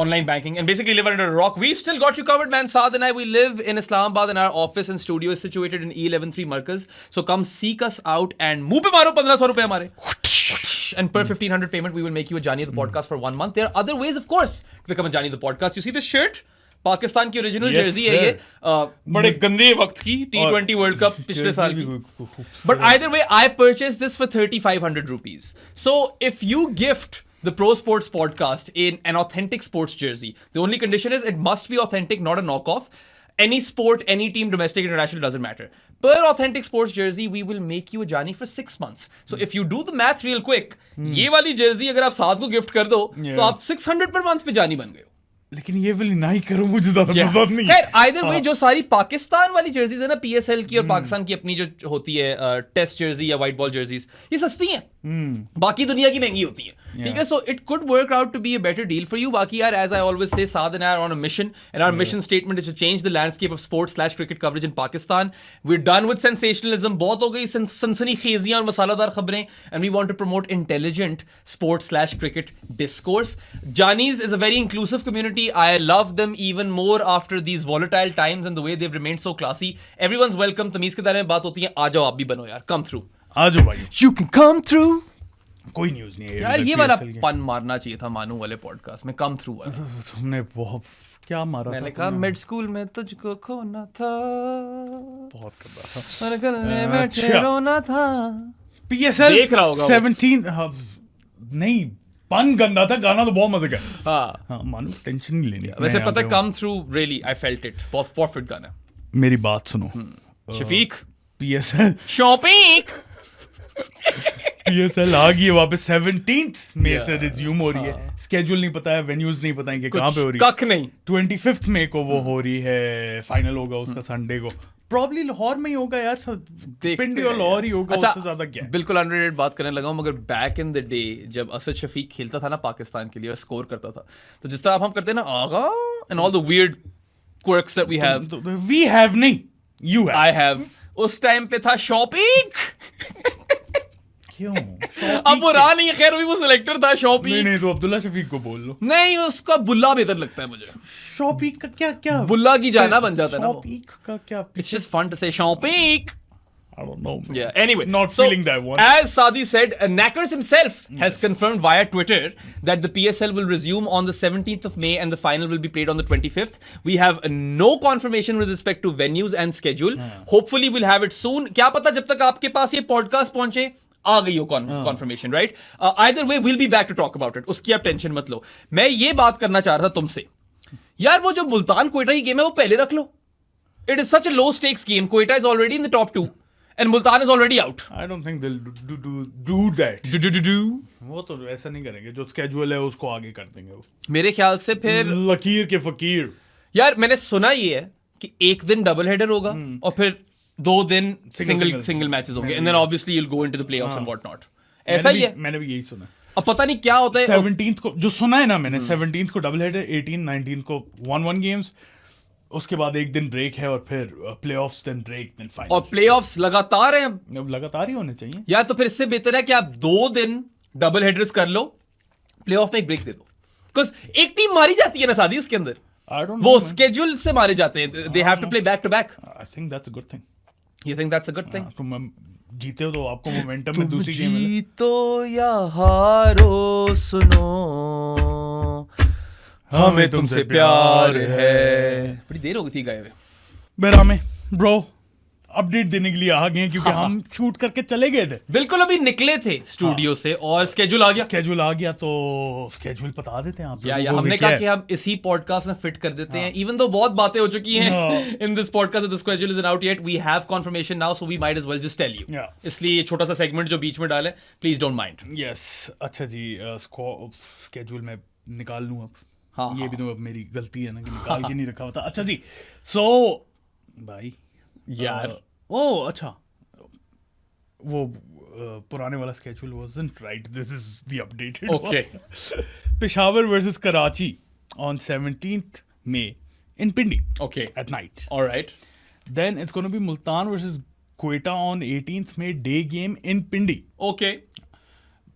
online banking and basically live under a rock, we've still got you covered, man. Saad and I, we live in Islamabad and our office and studio is situated in E113 Markaz. So come seek us out and muh pe maro 1500 rupees hamare. And per 1500 payment, we will make you a Jani the podcast for 1 month. There are other ways, of course, to become a Jani the podcast. You see this shirt? Pakistan की original Jersey है ये, बड़े गंदे वक्त की T20 world cup पिछले साल की। But either way I purchase this for 3500 rupees. So if you gift the Pro Sports podcast in an authentic sports jersey, the only condition is it must be authentic, not a knockoff. Any sport, any team, domestic, international, doesn't matter. Per authentic sports jersey, we will make you a Jani for 6 months. So if you do the math real quick, ये वाली jersey अगर आप साथ को gift कर दो, तो आप 600 per month पे Jani बन गए हो। लेकिन ये वाली नहीं करो, मुझे ज्यादा पसंद नहीं है। आइदर वे जो सारी पाकिस्तान वाली जर्सीज है ना, पीएसएल की और पाकिस्तान की अपनी जो होती है टेस्ट जर्सी या व्हाइट बॉल जर्सीज, ये सस्ती हैं, बाकी दुनिया की महंगी होती है। ठीक है, so it could work out to be a better deal for you. बाकी यार, as I always say, Saad and I are on a mission, and our mission statement is to change the landscape of sports cricket coverage in Pakistan. We are done with sensationalism, बहुत हो गई सनसनीखेजियां और मसालेदार खबरें, and we want to promote intelligent sports cricket discourse. Jaanis is a very inclusive community. I love them even more after these volatile times and the way they've remained so classy. Everyone's welcome. तमीज के दायरे में बात होती है, आ जाओ आप भी बनो यार, come through. आ जाओ भाई, you can come through. कोई न्यूज़ नहीं है यार, ये वाला पन मारना चाहिए था मानू वाले पॉडकास्ट में, come through वाला। तुमने बहुत क्या मारा, मैंने कहा मिड स्कूल में तुझको खोना था, बहुत कर मैंने गले में रोना था। PSL देख रहा होगा 17 नहीं, पन गंदा था, गाना तो बहुत मजे का। हाँ, मानो टेंशन नहीं लेनी। वैसे पता है, come through really I felt it, perfect गाना। मेरी बात सुनो शफीक, PSL शॉपिंग PSL आ गई है वापस, 17th मई से रिज्यूम हो रही है। स्केड्यूल नहीं पता है, वेन्यूज नहीं पता है कि कहाँ पे हो रही है, कख नहीं। 25 मई को वो हो रही है, फाइनल होगा उसका संडे को, प्रॉब्ली लाहौर में ही होगा यार, पिंडी और लाहौर ही होगा। अच्छा, उससे ज्यादा क्या है। बिल्कुल अनरेटेड बात करने लगा हूं, मगर बैक इन द डे जब असद शफीक खेलता था ना पाकिस्तान के लिए और स्कोर करता था, तो जिस तरह अब हम करते हैं ना Agha and all the weird quirks that we have नहीं, यू हैव, आई हैव, उस टाइम पे था शॉपिंग। क्यों? अब वो रहा नहीं, खैर वो सिलेक्टर था शॉपिंग। नहीं तो अब्दुल्ला शफीक को बोल लो। नहीं, उसका बुल्ला बेहतर लगता है मुझे। शॉपिंग का क्या बुल्ला की जाना बन जाता है ना। शॉपिंग का क्या? It's just fun to say shopping. I don't know. Yeah. Anyway, not feeling that one. As Saadi said, Knackers himself has confirmed via Twitter that the PSL will resume on the 17th of May and the final will be played on the 25th. We have no confirmation with respect to venues and schedule. Hopefully, we'll have it soon. क्या पता जब तक आपके पास ये podcast पहुंचे आ गई हो confirmation, right? Either way, we'll be back to talk about it. उसकी आप टेंशन मत लो। मैं ये बात करना चाह रहा था तुमसे, यार वो जो मुल्तान क्वेटा की गेम है वो पहले रख लो। It is such a low stakes game. Quetta is already in the top 2. And Multan is already out. I don't think they'll do that. वो तो ऐसा नहीं करेंगे, जो स्केड्यूल है उसको आगे कर देंगे वो। मेरे ख्याल से फिर लकीर के फकीर। यार मैंने सुना ये है कि एक दिन डबल हेडर होगा और फिर 2 दिन सिंगल मैचेस होंगे, and then obviously you will go into the playoffs and what not. ऐसा ही है, मैंने भी यही सुना। अब पता नहीं क्या होता है। 17th को जो सुना है ना मैंने, 17th को डबल हेडर, 18 19 को 1-1 गेम्स, उसके बाद एक दिन ब्रेक है और फिर playoffs, then break, then final. और प्लेऑफ्स लगातार हैं, अब लगातार ही होने चाहिए यार। तो फिर इससे बेहतर है कि आप 2 दिन डबल हेडर्स कर लो, प्लेऑफ में एक ब्रेक दे दो, बिकॉज एक टीम मारी जाती है ना शादी उसके अंदर, वो स्केड्यूल से मारे जाते हैं, they have to play back to back. I think that's a good thing. You think that's a good thing? तुम जीते हो तो आपको मोमेंटम में दूसरी गेम है। जीतो या हारो सुनो, हमें तुमसे प्यार है। बड़ी देर हो गई थी गाए हुए। बेरामे ब्रो, अपडेट देने के लिए आ गए हैं क्योंकि हम शूट करके चले गए थे। बिल्कुल, अभी निकले थे स्टूडियो से और स्केड्यूल आ गया तो स्केड्यूल बता देते हैं आप। या हमने कहा कि हम इसी पॉडकास्ट में फिट कर देते हैं, इवन दो बहुत बातें हो चुकी हैं in this podcast, the schedule is not out yet, we have confirmation now, so we might as well just tell you. इसलिए ये छोटा सा सेगमेंट जो बीच में डाले, प्लीज डोंट माइंड। यस, अच्छा जी, स्केड्यूल में निकाल लूं अब। ये भी तो अब मेरी गलती है ना कि निकाल के नहीं रखा होता। अच्छा जी, सो भाई यार अच्छा, वो पुराने वाला schedule wasn't right. This is the updated okay one. Peshawar versus Karachi on 17th May in Pindi. Okay. At night. All right. Then it's going to be Multan versus Quetta on 18th May, day game in Pindi. Okay.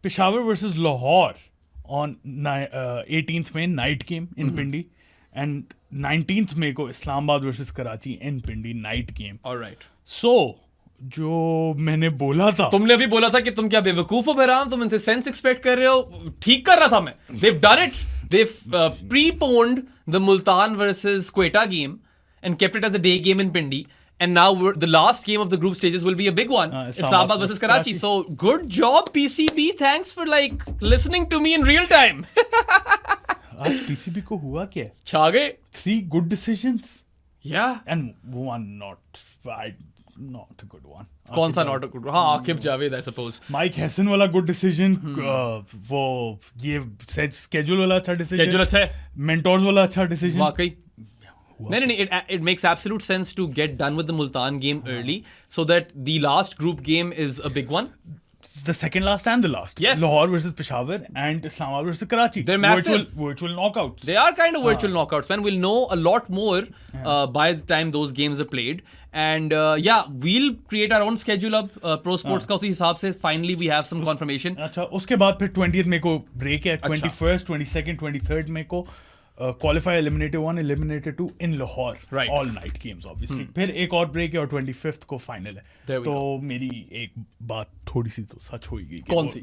Peshawar versus Lahore on 18th May, night game in Pindi. And 19th May को Islamabad versus Karachi in Pindi, night game. All right. So, जो मैंने बोला था, तुमने अभी बोला था कि तुम क्या बेवकूफ हो बहराम, तुम इनसे सेंस एक्सपेक्ट कर रहे हो, ठीक कर रहा था मैं। They've done it. They've preponed the Multan versus Quetta game and kept it as a day game in Pindi. And now the last game of the group stages will be a big one, Islamabad versus Karachi. So good job PCB. Thanks for like listening to me in real time. आज PCB को हुआ क्या? छा गए। 3 good decisions. Yeah. And one not a good one. कौन सा not a good one? हाँ, Aqib Javed, I suppose. Mic Hesson वाला good decision. वो ये schedule वाला अच्छा decision. Schedule अच्छा है. Mentors वाला अच्छा decision. वाकई. नहीं, it makes absolute sense to get done with the Multan game early so that the last group game is a big one. The second last and the last. Yes. Lahore versus Peshawar and Islamabad versus Karachi. They're massive. Virtual knockouts. They are kind of virtual knockouts, man. We'll know a lot more by the time those games are played. And we'll create our own schedule up. Pro Sports का उसी हिसाब से finally we have some confirmation. अच्छा, उसके बाद फिर 20th May को break है. 21st, 22nd, 23rd May को qualify eliminator 1, eliminator 2 in Lahore. Right. All night games obviously. फिर एक और break है और 25th को final है. तो मेरी एक बात थोड़ी सी तो सच होगी। कौन सी?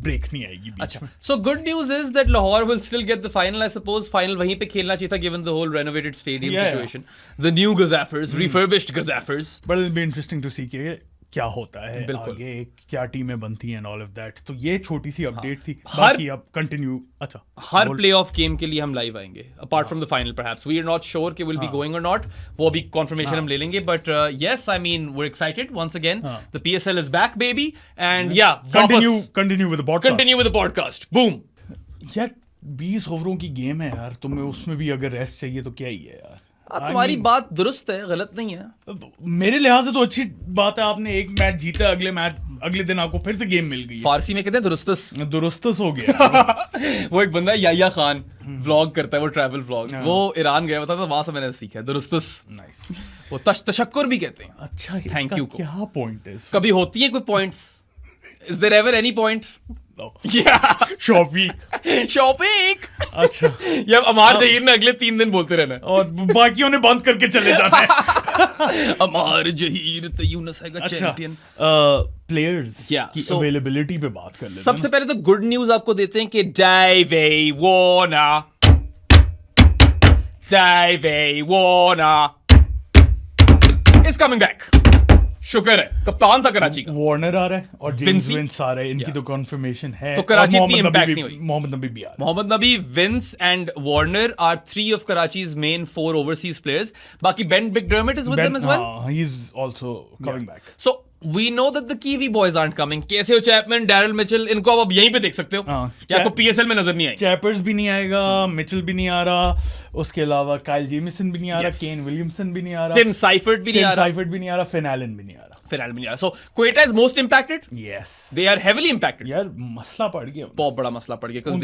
ब्रेक नहीं आएगी बीच अच्छा, में। so good news is that Lahore will still get the final. I suppose final वहीं पे खेलना चाहिए था given the whole renovated stadium situation. The new Gazafers, refurbished Gazafers. But it'll be interesting to see कि क्या होता है आगे, क्या टीमें बनती हैं and all of that. तो ये छोटी सी अपडेट थी। बाकी अब कंटिन्यू। अच्छा, हर प्लेऑफ गेम के लिए हम लाइव आएंगे apart from the final perhaps. We are not sure कि विल बी गोइंग और नॉट, वो अभी कंफर्मेशन हम ले लेंगे, but yes, I mean we are excited once again, the PSL is back baby and yeah continue with the podcast. Boom. यार 20 ओवरों की गेम है यार, तुम्हें उसमें भी अगर रेस्ट चाहिए तो क्या ही है यार। तुम्हारी बात दुरुस्त है, गलत नहीं है। मेरे लिहाज से तो अच्छी बात है, आपने एक मैच जीता, अगले दिन आपको फिर से गेम मिल गई। फारसी में कहते हैं दुरुस्तस हो गया। वो एक बंदा याया खान व्लॉग करता है, वो ट्रैवल व्लॉग्स, वो ईरान गया था तो वहां से मैंने सीखा है दुरुस्तस। नाइस। वो तशक्कुर भी कहते हैं। अच्छा, थैंक यू। क्या पॉइंट है? कभी होती है कोई points? Is there ever any point? Shopping. अच्छा, ये अमार जहीर ने अगले 3 दिन बोलते रहना और बाकियों ने बंद करके चले जाना है। अमार जहीर तो यूनस है का चैंपियन। प्लेयर्स की अवेलेबिलिटी पे बात कर लेते हैं। सबसे पहले तो गुड न्यूज आपको देते हैं कि Davey Warner is coming back. शुक्र है, कप्तान था कराची का। वार्नर आ रहा है और जेम्स विंस आ रहा है, इनकी तो कंफर्मेशन है। तो कराची इतनी इंपैक्ट नहीं हुई। मोहम्मद नबी भी आ रहा है। Mohammad Nabi, Vince and Warner are 3 of Karachi's main 4 overseas players. बाकी Ben McDermott is with them as well. He is also coming back. So we know that the Kiwi boys aren't coming. कैसे हो Chapman, Daryl Mitchell, इनको अब यहीं पे देख सकते हो। क्या आपको पीएसएल में नजर नहीं आएंगे? चैपर्स भी नहीं आएगा, मिचेल भी नहीं आ रहा, उसके अलावा काइल जेमिसन भी नहीं आ रहा, केन विलियमसन भी नहीं आ रहा, टिम साइफर्ट भी नहीं आ रहा, फिन एलन भी नहीं आ रहा। So Quetta is most impacted. Yes. They are heavily impacted. यार मसला पड़ गया, बहुत बड़ा मसला पड़ गया because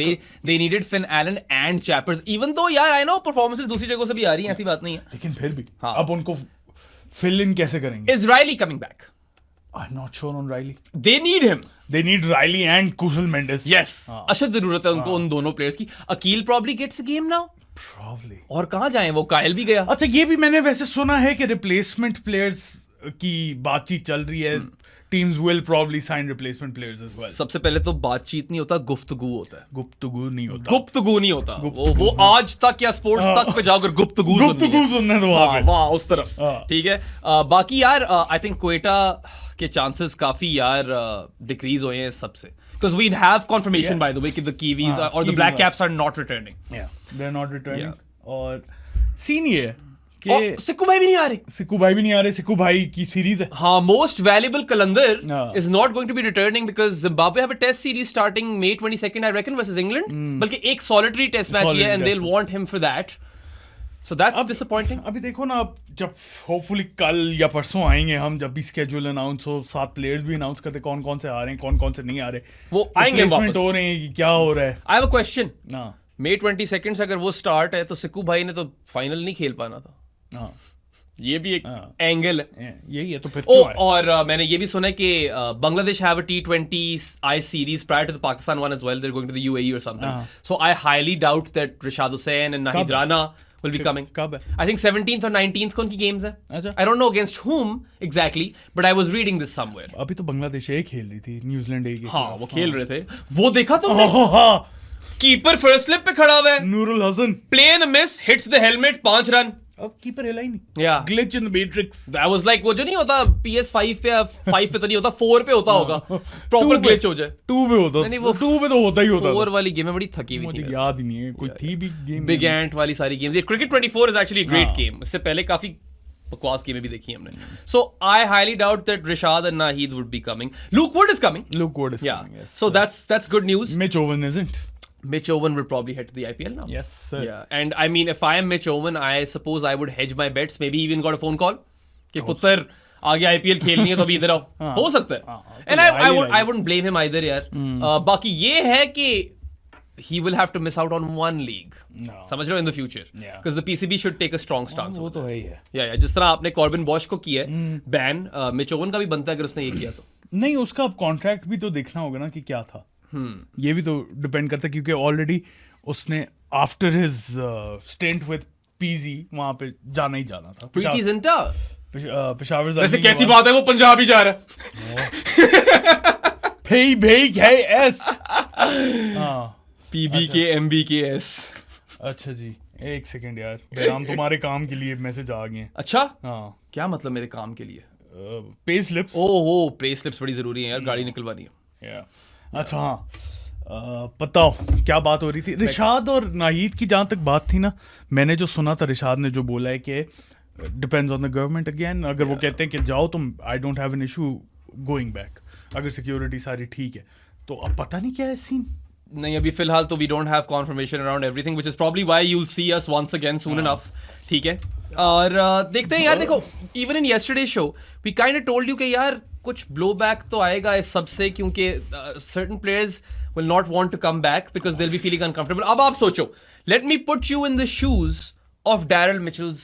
they needed Finn Allen and Chappers. Even though यार I know performances दूसरी जगहों से भी आ रही हैं, ऐसी बात नहीं है, लेकिन फिर भी अब उनको fill in कैसे करेंगे? Is Riley coming back? I'm not sure on Riley. They need him. They need Riley and Kushal Mendes. Yes. अशद जरूरत है उनको, उन दोनों प्लेयर्स की। Aqeel probably gets a game now. Probably. और कहाँ जाएं, वो कायल भी गया। अच्छा, ये भी मैंने वैसे सुना है कि रिप्लेसमेंट प्लेयर्स की बातचीत चल रही है। teams will probably sign replacement players as well. सबसे पहले तो बातचीत नहीं होता, गुफ्तगू होता है. गुफ्तगू नहीं होता. गुफ्तगू नहीं होता. वो आज तक या स्पोर्ट्स तक पे जाओ अगर गुफ्तगू सुनने दो वहाँ पे. वहाँ उस तरफ. ठीक है. बाकी यार आई थिंक क्वेटा के चांसेस काफी यार डिक्रीज हुए हैं सबसे. Because we have confirmation by the way कि the Kiwis or the Black Caps are not returning. Yeah, they're not returning. और सीन ये है सिक्कू भाई भी नहीं आ रहे. सिक्कू भाई भी नहीं आ रहे. सिक्कू भाई की सीरीज है. हाँ, most valuable Kalandar is not going to be returning because Zimbabwe have a test series starting May 22nd I reckon versus England. बल्कि एक solitary test match है and they'll want him for that. So that's disappointing. अभी देखो ना, जब hopefully कल या परसों आएंगे हम, जब भी स्केड्यूल अनाउंस हो, 7 प्लेयर्स भी अनाउंस करते कौन कौन से आ रहे हैं, कौन कौन से नहीं आ रहे, वो आएंगे वापस. हो रहे हैं कि क्या हो रहा है. I have a question. May 22nd से अगर वो स्टार्ट है तो सिक्कू भाई ने तो फाइनल नहीं खेल पाना था. ये भी एक एंगल है. यही है तो फिर और मैंने ये भी सुना है कि Bangladesh have a T20I series prior to the Pakistan one as well. They're going to the UAE or something. So I highly doubt that Rashad Hussain and Nahid Rana will be coming. कब है? I think 17th or 19th को उनकी games है. अच्छा. I don't know against whom exactly, but I was reading this somewhere. अभी तो बांग्लादेश एक खेल रही थी, न्यूजीलैंड एक. हाँ, वो खेल रहे थे. वो देखा तुमने? कीपर फर्स्ट स्लिप पे खड़ा हुआ है. Nurul Hasan. Play and a miss, hits the helmet, 5 run. अब कीपर हिला ही नहीं. Yeah. Glitch in the matrix. That was like वो जो नहीं होता PS5 पे, 5 पे तो नहीं होता, 4 पे होता होगा. Proper glitch हो जाए. 2 पे होता. नहीं वो 2 पे तो होता ही होता. 4 वाली गेम में बड़ी थकी हुई थी. मुझे याद ही नहीं है कोई थी भी गेम. Big Ant वाली सारी गेम्स. ये Cricket 24 is actually a great game. इससे पहले काफी बकवास गेमें भी देखी हमने. So I highly doubt that Rashad and Nahid would be coming. Luke Wood is coming. Luke Wood is coming. Yes. So that's good news. Mitch Owen isn't. Mitch Owen will probably head to the IPL now. Yes, sir. Yeah, and I mean, if I am Mitch Owen, I suppose I would hedge my bets. Maybe even got a phone call कि पुत्र आगे IPL खेलनी है तो अभी इधर आओ. हो सकता है. And I wouldn't blame him either यार. बाकी ये है कि he will have to miss out on one league. समझ रहे हो in the future. Because the PCB should take a strong stance. वो तो है ही है. Yeah, जिस तरह आपने Corbin Bosch को किया है बैन, Mitch Owen का भी बनता है अगर उसने ये किया तो. नहीं, उसका अब कॉन्ट्रैक्ट भी तो देखना होगा ना कि क्या था. ये भी तो डिपेंड करता है क्योंकि ऑलरेडी उसने after his stint with PG वहां पे जाना ही जाना था. प्रीति जिंटा पेशावर. वैसे कैसी बात है वो पंजाब ही जा रहा है. भाई है एस. PBKMBKS. अच्छा जी, एक सेकंड यार, बेराम तुम्हारे काम के लिए मैसेज आ गए. अच्छा, हाँ. क्या मतलब मेरे काम के लिए? Pay slips. ओहो, पे स्लिप्स बड़ी जरूरी है यार, गाड़ी निकलवानी है. अच्छा हाँ, बताओ क्या बात हो रही थी. रिशाद और नाहिद की जहाँ तक बात थी ना, मैंने जो सुना था, रिशाद ने जो बोला है कि depends on the government again. अगर वो कहते हैं कि जाओ तुम, I don't have an issue going back, अगर सिक्योरिटी सारी ठीक है तो. अब पता नहीं क्या है सीन. नहीं, अभी फिलहाल तो we don't have confirmation around everything, which is probably why you will see us once again soon enough. ठीक है, और देखते हैं यार. देखो, even in yesterday show we kind of told you कि यार कुछ ब्लो बैक तो आएगा इस सब से, क्योंकि certain players will not want to come back because they will be feeling uncomfortable. अब आप सोचो, let me put you in the shoes of Daryl Mitchell's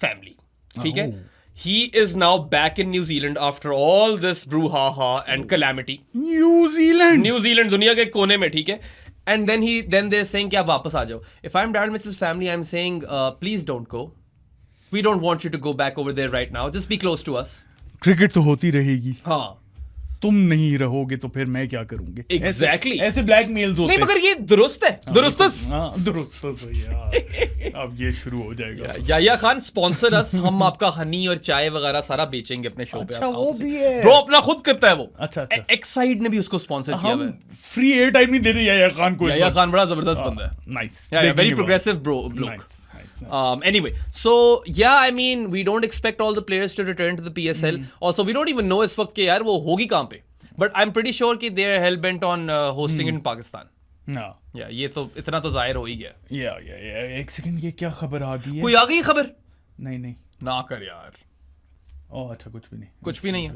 family. ठीक है, he is now back in New Zealand after all this brouhaha and calamity. New Zealand दुनिया के कोने में. ठीक है, and then they're saying कि आप वापस आ जाओ. If I'm Daryl Mitchell's family, I'm saying please don't go. We don't want you to go back over there right now. Just be close to us. Cricket तो होती रहेगी. हाँ, तुम नहीं रहोगे तो फिर मैं क्या करूंगी. Exactly. ऐसे ब्लैकमेल्स होते हैं. नहीं, मगर ये दुरुस्त है. दुरुस्त यार. अब ये शुरू हो जाएगा. याया खान स्पॉन्सर अस. हम आपका हनी और चाय वगैरह सारा बेचेंगे अपने शो पे. अच्छा, वो भी है. ब्रो अपना खुद करता है वो. अच्छा. एक्साइड ने भी उसको स्पॉन्सर किया है. फ्री एयर टाइम नहीं दे रहे याया खान को. याया खान बड़ा जबरदस्त बंदा है. Nice. Very progressive block. Anyway, so yeah, I mean, we don't expect all the players to return to the PSL. Also, we don't even know इस वक्त के यार वो होगी कहाँ पे. But I'm pretty sure कि they are hell bent on hosting in Pakistan. Yeah, ये तो इतना तो जाहिर हो ही गया. Yeah. एक सेकंड, ये क्या खबर आ गई है? कोई आ गई खबर? नहीं. ना कर यार. अच्छा, कुछ भी नहीं है.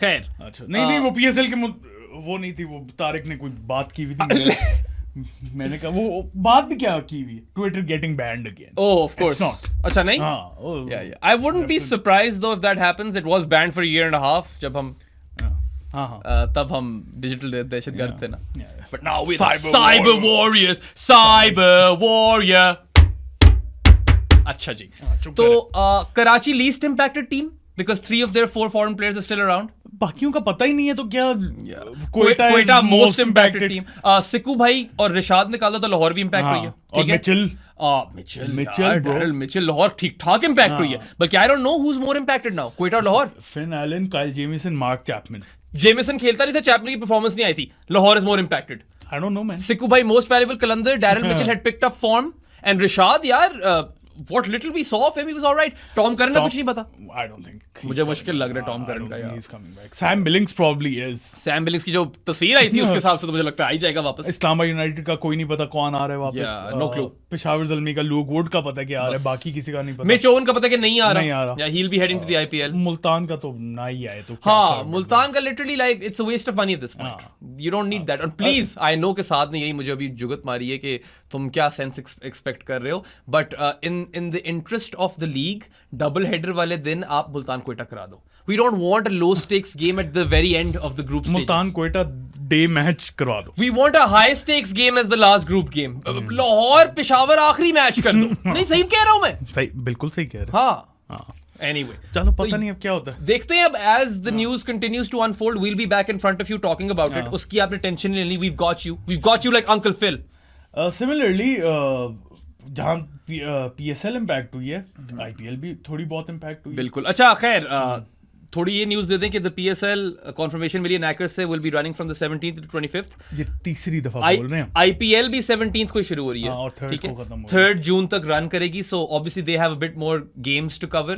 खैर. अच्छा, नहीं वो PSL के वो नहीं थी. वो तारिक ने कोई बात की हुई थी. मैंने कहा वो बात भी क्या की हुई है. Twitter getting band again. Oh, of course. अच्छा, नहीं. Yeah. I wouldn't be surprised though if that happens. It was banned for a year and a half जब हम तब हम डिजिटल दहशतगर्द थे ना. But now we're cyber warriors. Cyber warrior. अच्छा जी. तो Karachi least impacted team because 3 of their 4 foreign players are still around. बाकियों का पता ही नहीं है तो क्या क्वेटा मोस्ट इम्पैक्टेड टीम। सिक्कू भाई और रिशाद निकाला तो लाहौर भी इम्पैक्ट हुई है। और मिचेल लाहौर ठीक ठाक इम्पैक्ट हुई है, बल्कि I don't know who is more impacted now, Quetta और Lahore. Finn Allen, Kyle Jamieson, Mark Chapman. Jamieson खेलता नहीं था, चैपमैन की परफॉर्मेंस नहीं आई थी। Lahore is more impacted. I don't know man. Sikku भाई most valuable Qalandar, Daryl Mitchell had picked up form and Rishad यार what little we saw of him, he was all right. Tom Curran का कुछ नहीं पता। I don't think। मुझे मुश्किल लग रहा है टॉम करन का यार। He's coming back. Sam Billings probably is। Sam Billings की जो तस्वीर आई थी उसके हिसाब से तो मुझे लगता है आ ही जाएगा वापस। इस्लामाबाद यूनाइटेड का कोई नहीं पता कौन आ रहा है वापस। Yeah, no clue। Peshawar Zalmi का लूक वुड का पता है कि आ रहा है, बाकी किसी का नहीं पता। मिच ओवन का पता है कि नहीं आ रहा। Yeah, he'll be heading to the IPL। Multan का तो ना ही आए तो। हाँ, मुल्तान का literally like it's a waste of money at this point। You don't need that। And please, I know के साथ नहीं, यही मुझे अभी जुगत मारी है कि तुम क्या सेंस एक्सपेक्ट कर रहे हो, but in the interest of the league, double header वाले दिन आप मुल्तान क्वेटा करा दो। We don't want a low stakes game at the very end of the group stages। Multan Quetta day match करवा दो। We want a high stakes game as the last group game। Lahore Peshawar आखिरी match कर दो। नहीं, सही कह रहा हूं मैं। सही, बिल्कुल सही कह रहे। हाँ। Anyway, चलो पता नहीं अब क्या होता है। देखते हैं अब as the news continues to unfold, we'll be back in front of you talking about it। उसकी आपने टेंशन नहीं लेनी, we've got you like Uncle Phil। Similarly, जहाँ PSL इम्पैक्ट हुई है, IPL भी थोड़ी बहुत इम्पैक्ट हुई है। बिल्कुल। अच्छा खैर, थोड़ी ये न्यूज़ दे दें कि द PSL कॉन्फर्मेशन मिली नैकर्स से, will be running from the 17th to 25th। ये तीसरी दफा बोल रहे हैं। IPL भी 17th को शुरू हो रही है, और ठीक है, 3rd 3rd जून तक रन करेगी। So obviously they have a bit more games to cover,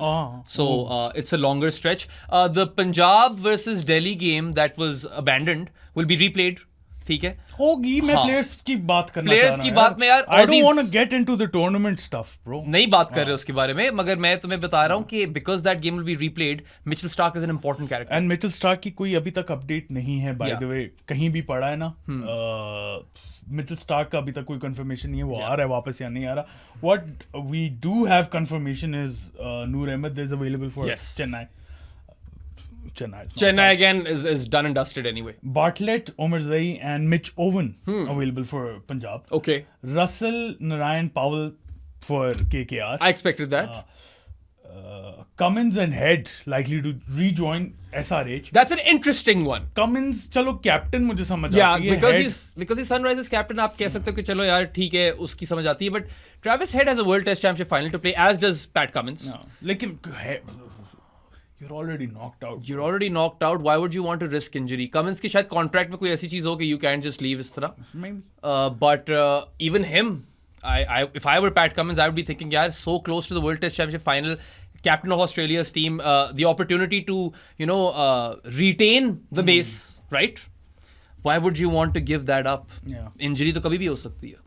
so it's a longer stretch. The Punjab versus Delhi game that was abandoned will be replayed, ठीक है, होगी। मैं प्लेयर्स की बात करना प्लेयर्स की बात में यार, I don't want to get into the tournament stuff, bro। नहीं बात कर रहे उसके बारे में, मगर मैं तुम्हें बता रहा हूँ कि because that game will be replayed, Mitchell Starc is an important character। And Mitchell Starc की कोई अभी तक अपडेट नहीं है, by the way, कहीं भी पड़ा है ना। Mitchell Starc का अभी तक कोई कंफर्मेशन नहीं है, वो आ रहा है वापस या नहीं आ रहा। What we do have confirmation is Noor Ahmed is available for Chennai again is done and dusted anyway। Bartlett, Omar Zai and Mitch Owen available for Punjab। Okay। Russell, Narayan Powell for KKR। I expected that। Cummins and Head likely to rejoin SRH। That's an interesting one। Cummins चलो captain मुझे समझ आती है, because he's Sunrisers captain, आप कह सकते हो कि चलो यार ठीक है, उसकी समझ आती है, but Travis Head has a World Test Championship final to play, as does Pat Cummins। लेकिन You're already knocked out। Why would you want to risk injury? Cummins की शायद कॉन्ट्रैक्ट में कोई ऐसी चीज हो कि you can't just leave इस तरह। But even him, if I were Pat Cummins, I would be thinking, यार, so close to the World Test Championship final, captain of Australia's team, the opportunity to retain the base, right? Why would you want to give that up? Injury तो कभी भी हो सकती है।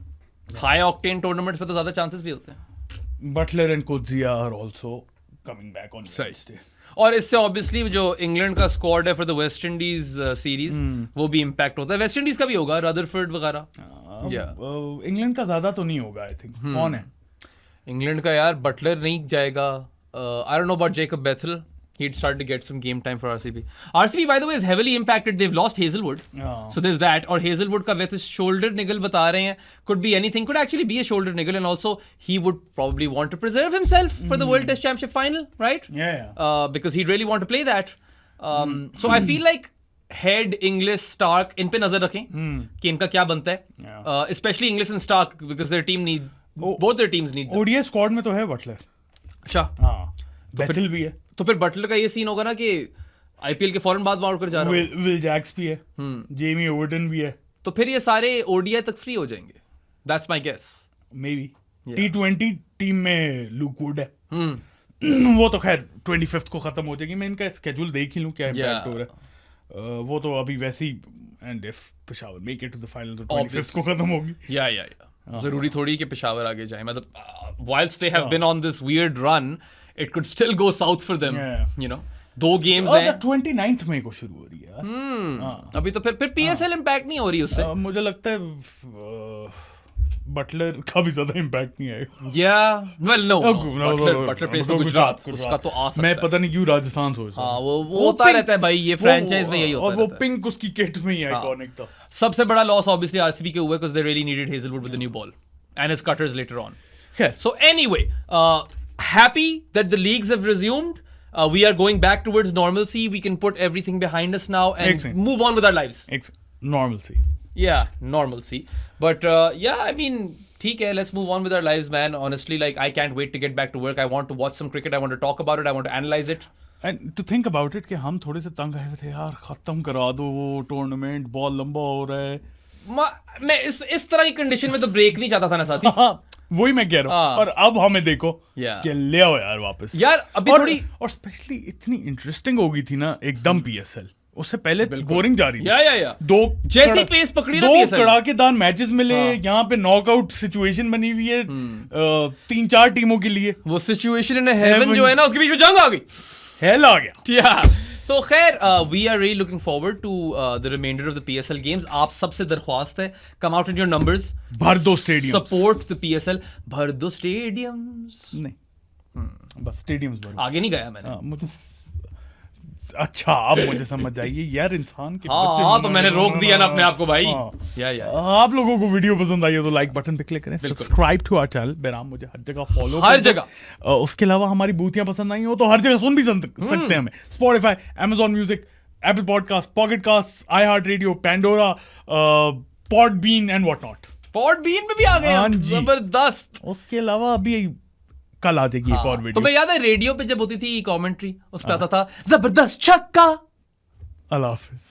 High octane tournaments पे तो ज्यादा chances भी होते हैं। Butler and Coetzee are also coming back on Wednesday। और इससे ऑब्वियसली जो इंग्लैंड का स्क्वाड है for the West Indies series, वो भी इम्पैक्ट होता है। वेस्ट इंडीज का भी होगा, रदरफोर्ड वगैरह। इंग्लैंड का ज्यादा तो नहीं होगा, आई थिंक। कौन है इंग्लैंड का यार? बटलर नहीं जाएगा। I don't know about Jacob Bethell. He'd start to get some game time for RCB. RCB, by the way, is heavily impacted. They've lost Hazelwood. So there's that. Or Hazelwood का with his shoulder niggle बता रहे हैं. Could be anything. Could actually be a shoulder niggle. And also, he would probably want to preserve himself for the World Test Championship final, right? Yeah. Because he'd really want to play that. So I feel like Head, Inglis, Stark, इन पे नजर रखें कि इनका क्या बनता है. Especially Inglis and Stark, because their team needs, both their teams need them. ODI squad में तो है बटलर. अच्छा. बेथल भी है. तो फिर बटलर का ये सीन होगा ना कि आईपीएल के फौरन बाद वहां कर जा रहा है। विल जैक्स भी है, जेमी ओवर्टन भी है, तो फिर ये सारे ओडीआई तक फ्री हो जाएंगे। That's my guess. Maybe T20 team में लुक वुड है। वो तो खैर 25th को खत्म हो जाएगी। मैं इनका स्केड्यूल देख ही लूं क्या इम्पैक्ट हो रहा है। वो तो अभी वैसे ही, and if Peshawar make it to the final तो 25th को खत्म होगी। या जरूरी थोड़ी कि पेशावर आगे जाए। मतलब whilst they have been on this weird run, it could still go south for them, you know। 2 games हैं। 29th मई को शुरू हो रही है यार। अभी तो फिर PSL इम्पैक्ट नहीं हो रही उससे। मुझे लगता है बटलर का भी ज्यादा इम्पैक्ट नहीं आएगा। बटलर प्लेस फॉर गुजरात, उसका तो आ सकता है। मैं पता नहीं क्यों राजस्थान सोच रहा हूं। वो होता रहता है भाई, ये फ्रैंचाइज में यही होता है। और वो पिंक उसकी किट में ही आइकॉनिक था। सबसे बड़ा लॉस ऑब्वियसली आरसीबी के हुए, because they really needed Hazelwood with the new ball and his cutters later on. So anyway, happy that the leagues have resumed. we are going back towards normalcy. We can put everything behind us now and Exactly. move on with our lives. Normalcy. Yeah, normalcy. But yeah, I mean, ठीक है, let's move on with our lives, man. Honestly, like, I can't wait to get back to work. I want to watch some cricket. I want to talk about it. I want to analyze it. And to think about it कि हम थोड़े से तंग आए हुए थे यार, खत्म करा दो वो टूर्नामेंट, बहुत लंबा हो रहा है. मैं इस तरह की कंडीशन में तो ब्रेक नहीं चाहता था ना साथी. वही मैं कह रहा हूँ. और अब हमें देखो कि ले आओ यार वापस यार. अभी थोड़ी और स्पेशली इतनी इंटरेस्टिंग हो गई थी ना एकदम PSL. उससे पहले बोरिंग जा रही थी. दो जैसी पेस पकड़ी ना, दो कड़ाकेदार मैचेस मिले. यहाँ पे नॉकआउट सिचुएशन बनी हुई है 3-4 टीमों के लिए. वो सिचुएशन इन हेवन जो है ना, उसके बीच में जंग आ गई. हेल आ गया. तो खैर, we are really looking forward to the remainder of the PSL games. आप सबसे दरख्वास्त है, come out in your numbers, भर दो स्टेडियम, सपोर्ट द PSL. भर दो स्टेडियम्स. नहीं, बस स्टेडियम्स भरो. आगे नहीं गया मैंने. मुझे अच्छा, अब मुझे समझ आइए यार, इंसान के हाँ, तो मैंने रोक दिया ना अपने आप को भाई. आप लोगों को वीडियो पसंद आई हो तो लाइक बटन पे क्लिक करें, सब्सक्राइब टू आवर चैनल. बेराम मुझे हर जगह फॉलो, हर जगह. उसके अलावा हमारी बूतियां पसंद आई हो तो हर जगह सुन भी सकते हैं हमें. Spotify, Amazon Music, Apple Podcast, Pocket Cast, iHeartRadio, Pandora, Podbean and whatnot. Podbean पे भी आ गए. जबरदस्त. उसके अलावा अभी कल आ जाएगी एक और वीडियो. तुम्हें याद है रेडियो पे जब होती थी कमेंट्री, उस पे आता था जबरदस्त छक्का. अल्लाह हाफिज.